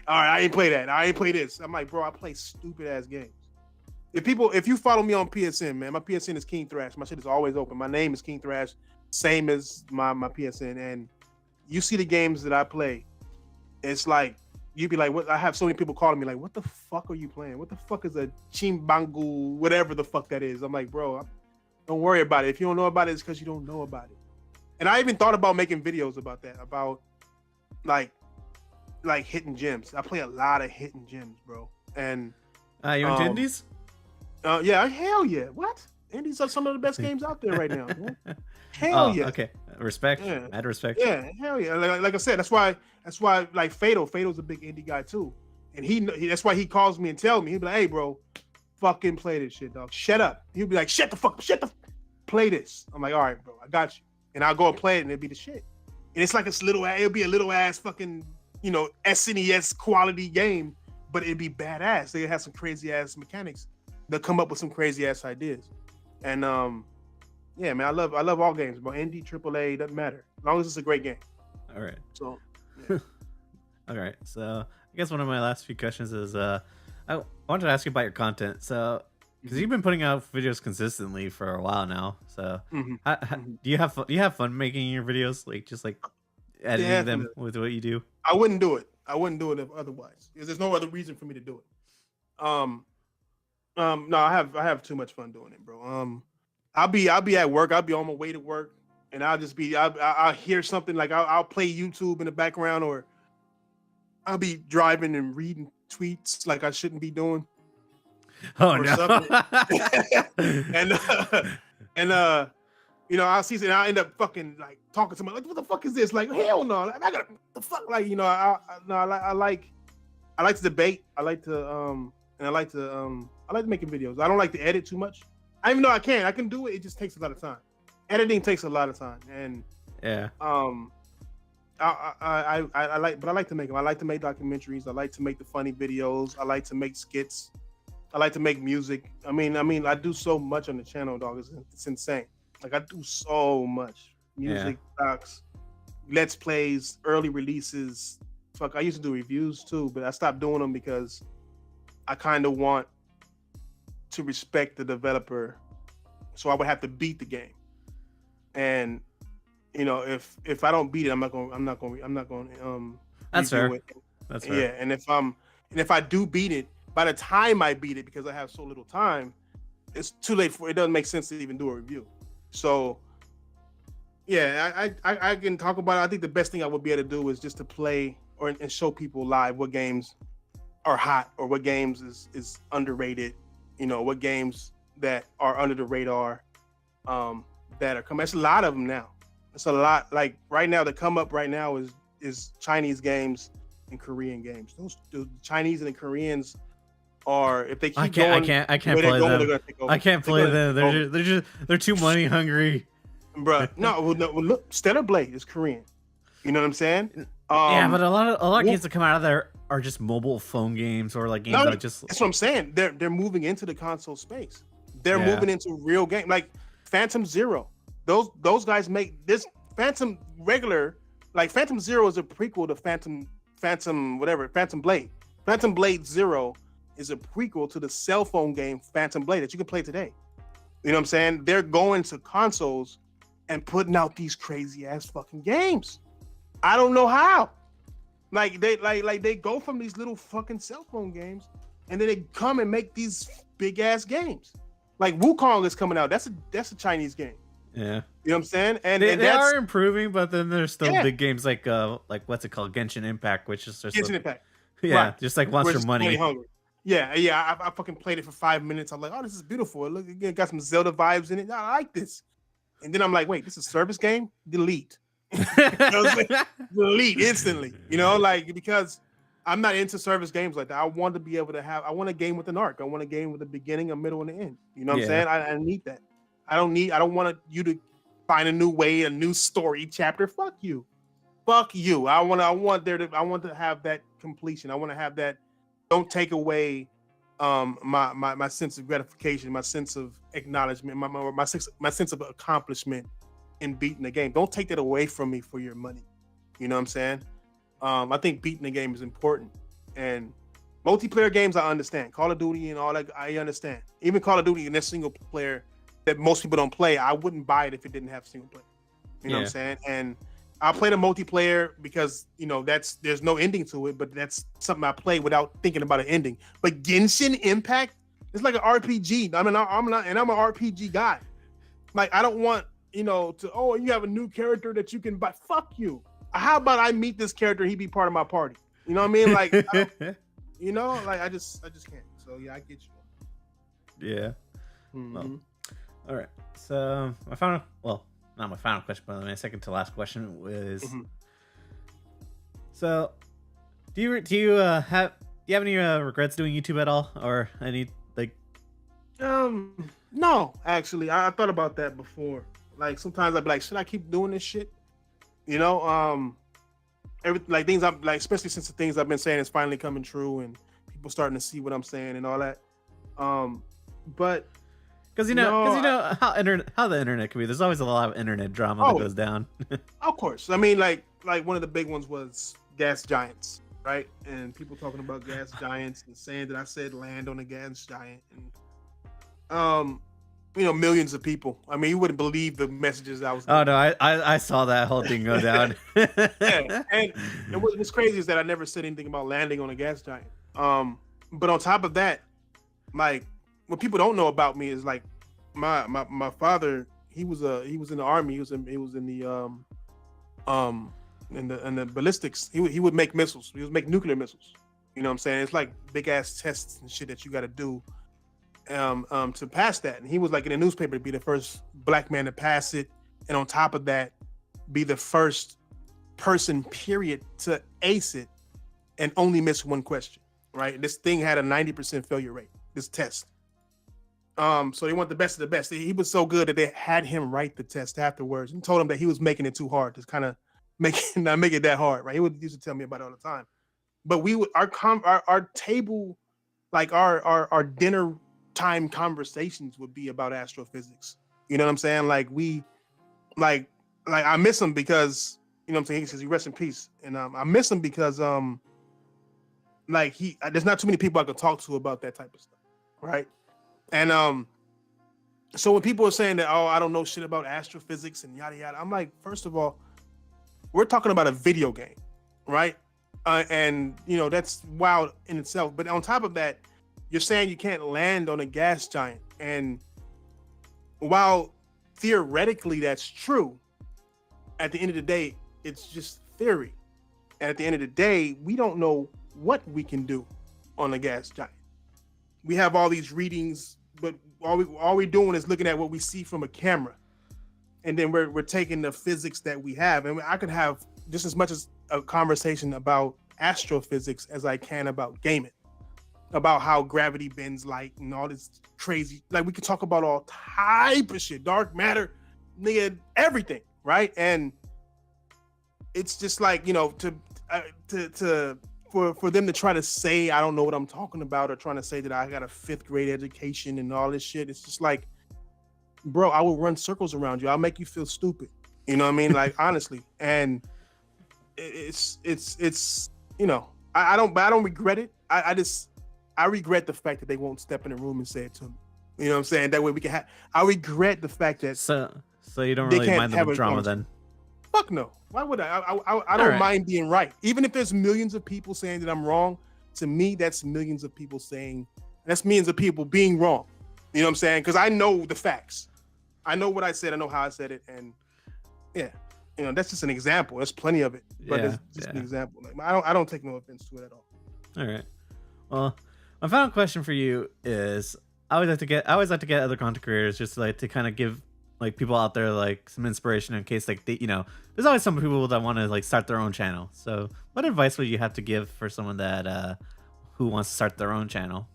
All right, I ain't play that. I ain't play this. I'm like, bro, I play stupid ass games. If you follow me on PSN, man, my PSN is KingThrash. My shit is always open. My name is KingThrash. Same as my PSN, and you see the games that I play, it's like you'd be like, "What?" I have so many people calling me like, "What the fuck are you playing? What the fuck is a chimbangu, whatever the fuck that is?" I'm like, "Bro, don't worry about it. If you don't know about it, it's because you don't know about it." And I even thought about making videos about that, about like hidden gems. I play a lot of hidden gems, bro. And you into indies? Yeah, hell yeah. What? Indies are some of the best games out there right now, man. Hell yeah. Okay. Respect. Yeah. Mad respect. Yeah, hell yeah. Like I said, that's why like Fato's a big indie guy too. And he that's why he calls me and tells me, he'll be like, hey bro, fucking play this shit, dog. Shut up. He'll be like, shut the fuck up, play this. I'm like, all right, bro, I got you. And I'll go and play it and it'll be the shit. And it's like it'll be a little ass fucking, you know, SNES quality game, but it'd be badass. They have some crazy ass mechanics. They'll come up with some crazy ass ideas. And yeah, man, I love all games, bro. Indie, AAA, doesn't matter. As long as it's a great game. All right. So yeah. All right. So I guess one of my last few questions is I wanted to ask you about your content. So because you've been putting out videos consistently for a while now. So do you have fun making your videos? Like just like editing them with what you do? I wouldn't do it. If otherwise. Because there's no other reason for me to do it. No, I have too much fun doing it, bro. I'll be at work. I'll be on my way to work, and I'll hear something like I'll play YouTube in the background, or I'll be driving and reading tweets like I shouldn't be doing. Oh no! and you know, I'll see it and I'll end up fucking like talking to my like, what the fuck is this? Like, hell no! Like, I got the fuck, like, you know, I like to debate. I like to making videos. I don't like to edit too much. I even know I can do it. It just takes a lot of time. Editing takes a lot of time, and yeah. I like to make them. I like to make documentaries. I like to make the funny videos. I like to make skits. I like to make music. I mean, I do so much on the channel, dog. It's insane. Like I do so much music, docs, let's plays, early releases. Fuck, I used to do reviews too, but I stopped doing them because I kind of want to respect the developer, so I would have to beat the game. And you know, if I don't beat it, I'm not going. That's fair. That's fair. Yeah, and if I do beat it, by the time I beat it, because I have so little time, it's too late for it. Doesn't make sense to even do a review. So yeah, I can talk about it. I think the best thing I would be able to do is just to play and show people live what games are hot or what games is underrated. You know, what games that are under the radar that are coming. There's a lot of them now. It's a lot. Like right now, the come up right now is Chinese games and Korean games. The Chinese and the Koreans are, if they keep going, I can't play them. I can't play them. They're too money hungry. Bruh, no, look, Stellar Blade is Korean. You know what I'm saying? Yeah, but a lot of games that come out of there are just mobile phone games or like games that just. That's what I'm saying. They're moving into the console space. They're moving into real game, like Phantom Zero. Those guys make this Phantom regular, like Phantom Zero is a prequel to Phantom Blade. Phantom Blade Zero is a prequel to the cell phone game Phantom Blade that you can play today. You know what I'm saying? They're going to consoles and putting out these crazy ass fucking games. I don't know how. Like they go from these little fucking cell phone games, and then they come and make these big ass games. Like Wukong is coming out. That's a Chinese game. Yeah. You know what I'm saying? And They that's are improving, but then there's still yeah, big games like what's it called, Genshin Impact, which is just Genshin Impact. yeah, Right. just like wants We're your just money money. hungry. Yeah, yeah. I fucking played it for 5 minutes. I'm like, oh, this is beautiful. Look again, got some Zelda vibes in it. I like this. And then I'm like, wait, this is a service game? Delete. You know what I'm saying? Delete instantly. You know, like because I'm not into service games like that. I want to be able to have. I want a game with an arc. I want a game with a beginning, a middle, and an end. You know what I'm Yeah. saying? I need that. I don't want you to find a new way, a new story chapter. Fuck you. Fuck you. I want to have that completion. I want to have that. Don't take away my sense of gratification, my sense of acknowledgement, my sense of accomplishment in beating the game. Don't take that away from me for your money. You know what I'm saying? I think beating the game is important. And multiplayer games, I understand. Call of Duty and all that, I understand. Even Call of Duty in their single player that most people don't play, I wouldn't buy it if it didn't have single player. You know what I'm saying? And I play the multiplayer because there's no ending to it, but that's something I play without thinking about an ending. But Genshin Impact, it's like an RPG. I mean, I'm an RPG guy. Like I don't want you have a new character that you can buy. Fuck you. How about I meet this character? He be part of my party. You know what I mean? Like, I just can't. So yeah, I get you. Yeah. Mm-hmm. Well, all right. So not my final question, but my second to last question was: So, do you have any regrets doing YouTube at all, or any like? No, actually, I thought about that before. Like sometimes I'd be like, should I keep doing this shit? You know, things I'm like, especially since the things I've been saying is finally coming true and people starting to see what I'm saying and all that. But because you know how the internet can be. There's always a lot of internet drama that goes down. Of course, I mean, like one of the big ones was gas giants, right? And people talking about gas giants and saying that I said land on a gas giant, and millions of people. I mean, you wouldn't believe the messages I was getting. Oh no, I saw that whole thing go down. Yeah, and what's crazy is that I never said anything about landing on a gas giant. But on top of that, like what people don't know about me is like my father. He was in the army. He was in the ballistics. He would make missiles. He would make nuclear missiles. You know what I'm saying? It's like big ass tests and shit that you got to do to pass that. And he was like in the newspaper to be the first black man to pass it, and on top of that, be the first person period to ace it and only miss one question. Right? This thing had a 90% failure rate. This test. So they want the best of the best. He was so good that they had him write the test afterwards and told him that he was making it too hard to kind of not make it that hard. Right? He used to tell me about it all the time. But we would our table, like our dinner time conversations would be about astrophysics. You know what I'm saying? Like I miss him because you know what I'm saying. He says he rests in peace, and I miss him because there's not too many people I could talk to about that type of stuff, right? And so when people are saying that, oh, I don't know shit about astrophysics and yada yada, I'm like, first of all, we're talking about a video game, right? And that's wild in itself. But on top of that, you're saying you can't land on a gas giant, and while theoretically that's true, at the end of the day, it's just theory. And at the end of the day, we don't know what we can do on a gas giant. We have all these readings, but all we're doing is looking at what we see from a camera, and then we're taking the physics that we have. And I could have just as much as a conversation about astrophysics as I can about gaming, about how gravity bends light and all this crazy. Like we could talk about all type of shit, dark matter, nigga, everything, right? And it's just like for them to try to say I don't know what I'm talking about, or trying to say that I got a 5th grade education and all this shit. It's just like, bro, I will run circles around you. I'll make you feel stupid. You know what I mean? Like honestly, and it's I don't regret it. I regret the fact that they won't step in the room and say it to me. You know what I'm saying? That way we can have. I regret the fact that so you don't really mind the drama then. Fuck no. Why would I? I don't mind being right. Even if there's millions of people saying that I'm wrong, to me, that's millions of people saying, that's millions of people being wrong. You know what I'm saying? Because I know the facts. I know what I said. I know how I said it, and yeah, that's just an example. There's plenty of it, but it's just an example. Like I don't take no offense to it at all. All right. Well, my final question for you is: I always like to get other content creators just to kind of give like people out there like some inspiration in case like they, there's always some people that want to like start their own channel. So, what advice would you have to give for someone that who wants to start their own channel?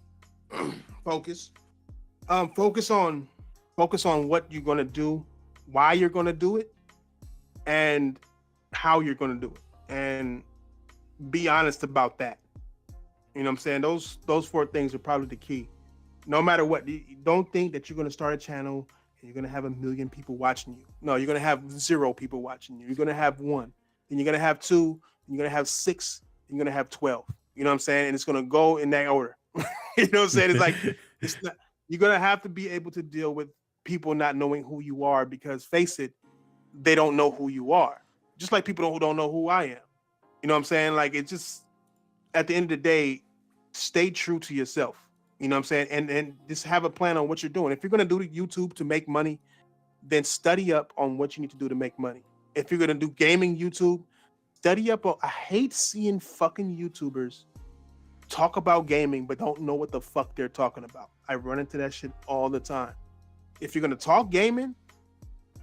Focus. Focus on what you're gonna do, why you're gonna do it, and how you're gonna do it, and be honest about that. You know what I'm saying? Those 4 things are probably the key. No matter what, you don't think that you're gonna start a channel and you're gonna have 1 million people watching you. No, you're gonna have 0 people watching you. You're gonna have 1, then you're gonna have 2, and you're gonna have 6, and you're gonna have 12. You know what I'm saying? And it's gonna go in that order. You know what I'm saying? It's like you're gonna have to be able to deal with people not knowing who you are, because face it, they don't know who you are. Just like people who don't know who I am. You know what I'm saying? Like, it's just, at the end of the day, stay true to yourself. You know what I'm saying? And just have a plan on what you're doing. If you're gonna do YouTube to make money, then study up on what you need to do to make money. If you're gonna do gaming YouTube, study up on. I hate seeing fucking YouTubers talk about gaming but don't know what the fuck they're talking about. I run into that shit all the time. If you're gonna talk gaming,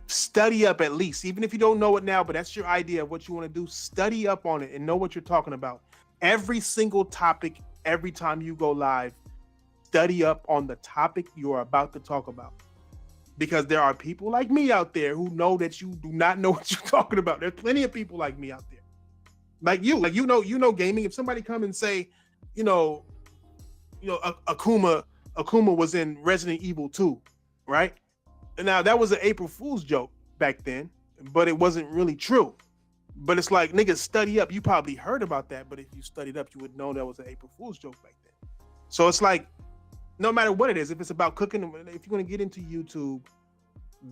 study up at least, even if you don't know it now, but that's your idea of what you want to do. Study up on it and know what you're talking about. Every single topic, every time you go live, study up on the topic you're about to talk about. Because there are people like me out there who know that you do not know what you're talking about. There's plenty of people like me out there. Like you know gaming. If somebody come and say, Akuma was in Resident Evil 2, right? Now that was an April Fool's joke back then, but it wasn't really true. But it's like, niggas, study up. You probably heard about that, but if you studied up, you would know that was an April Fool's joke back then. So it's like, no matter what it is, if it's about cooking, if you're gonna get into YouTube,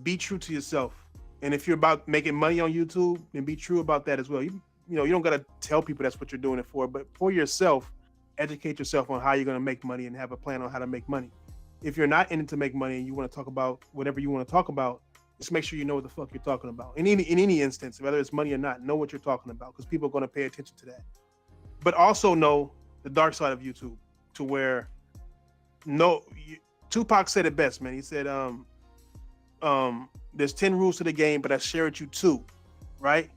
be true to yourself. And if you're about making money on YouTube, then be true about that as well. You don't gotta tell people that's what you're doing it for, but for yourself, educate yourself on how you're gonna make money and have a plan on how to make money. If you're not in it to make money and you want to talk about whatever you want to talk about, just make sure you know what the fuck you're talking about. In any instance, whether it's money or not, know what you're talking about, because people are going to pay attention to that. But also know the dark side of YouTube, to where Tupac said it best, man. He said, there's 10 rules to the game, but I share with you 2, right?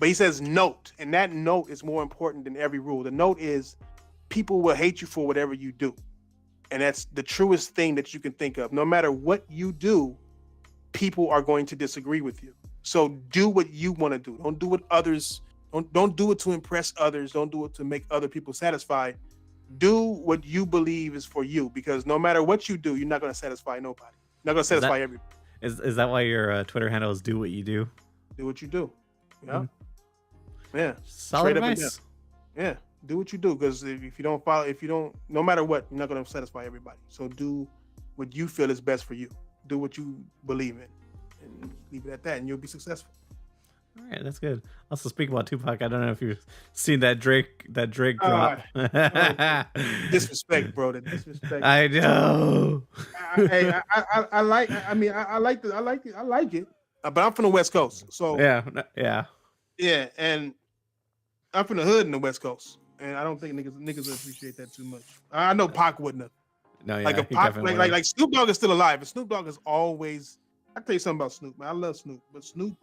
But he says note, and that note is more important than every rule. The note is people will hate you for whatever you do. And that's the truest thing that you can think of. No matter what you do, people are going to disagree with you. So do what you want to do. Don't do what others, don't do it to impress others. Don't do it to make other people satisfied. Do what you believe is for you, because no matter what you do, you're not going to satisfy nobody. You're not going to satisfy everybody. Is that why your Twitter handle is do what you do? Do what you do. Yeah. Yeah. Solid advice. Yeah. Do what you do, because if you don't, no matter what, you're not going to satisfy everybody. So do what you feel is best for you. Do what you believe in, and leave it at that, and you'll be successful. All right, that's good. Also, speaking about Tupac, I don't know if you've seen that Drake drop. Disrespect, bro. The disrespect. I know. I like it. But I'm from the West Coast, so yeah, and I'm from the hood in the West Coast. And I don't think niggas would appreciate that too much. I know Pac wouldn't have. No, yeah, like a Pac, like Snoop Dogg is still alive. And Snoop Dogg is always. I tell you something about Snoop, man. I love Snoop, but Snoop,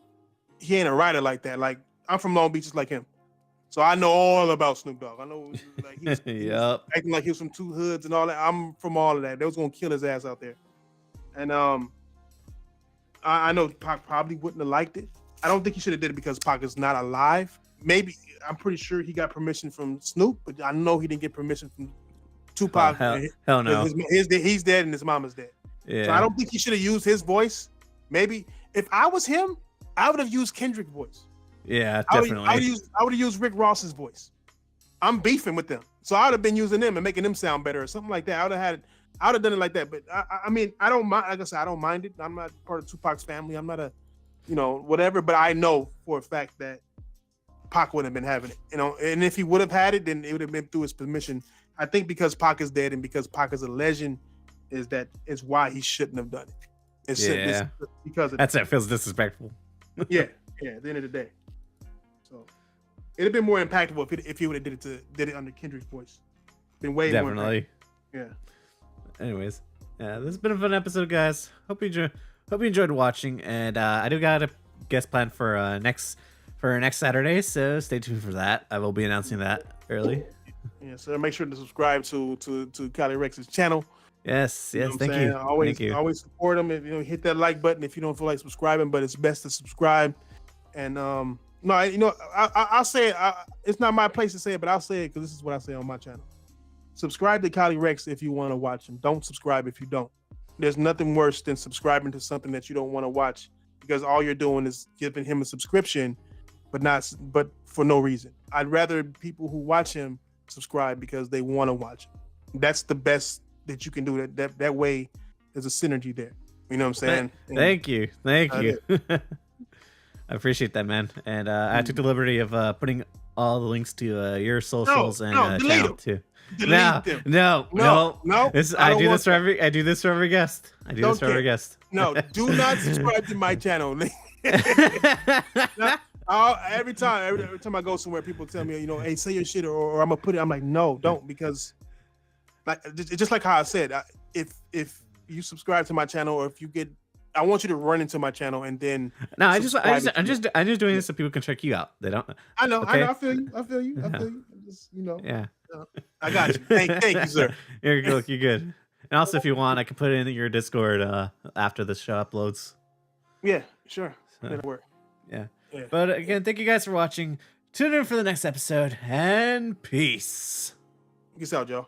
he ain't a writer like that. Like, I'm from Long Beach, just like him, so I know all about Snoop Dogg. I know, like, he's acting like he was from 2 hoods and all that. I'm from all of that. They was gonna kill his ass out there, and I know Pac probably wouldn't have liked it. I don't think he should have did it because Pac is not alive. Maybe, I'm pretty sure he got permission from Snoop, but I know he didn't get permission from Tupac. Hell no. He's dead and his mama's dead. Yeah. So I don't think he should have used his voice. Maybe if I was him, I would have used Kendrick's voice. Yeah, definitely. I would have used Rick Ross's voice. I'm beefing with them, so I would have been using them and making them sound better or something like that. I would have done it like that. But I mean, I don't mind. Like I said, I don't mind it. I'm not part of Tupac's family. I'm not a, whatever. But I know for a fact that Pac wouldn't have been having it, and if he would have had it, then it would have been through his permission. I think because Pac is dead and because Pac is a legend, is why he shouldn't have done it. Yeah. because of That's it. Feels disrespectful. yeah. At the end of the day, so it'd have been more impactful if he would have did it under Kendrick's voice. Been way more. Definitely. Yeah. Anyways, yeah, this has been a fun episode, guys. Hope you enjoyed watching, and I do got a guest plan for next Saturday, so stay tuned for that. I will be announcing that early. Yeah, so make sure to subscribe to Kylie Rex's channel. Yes, thank you. Always support him. If hit that like button if you don't feel like subscribing, but it's best to subscribe. And no, I'll say it. It's not my place to say it, but I'll say it because this is what I say on my channel. Subscribe to Kylie Rex if you want to watch him. Don't subscribe if you don't. There's nothing worse than subscribing to something that you don't want to watch, because all you're doing is giving him a subscription, but for no reason. I'd rather people who watch him subscribe because they want to watch him. That's the best that you can do. That way there's a synergy there. You know what I'm saying? Thank you. I appreciate that, man. And I took the liberty of putting all the links to your socials and channel too. No. I do this for every guest. Every guest. No, do not subscribe to my channel. Every time I go somewhere, people tell me, hey, say your shit, or I'm gonna put it. I'm like, no, don't, because like just like how I said, if you subscribe to my channel, or if you get, I want you to run into my channel and then. No, I'm just doing this so people can check you out. They don't. I know. Okay? I feel you. Just, Yeah. I got you. Thank you, sir. You're good. And also, if you want, I can put it in your Discord after the show uploads. Yeah, sure. That'll work. Yeah. But again, thank you guys for watching. Tune in for the next episode, and peace. Peace out, y'all.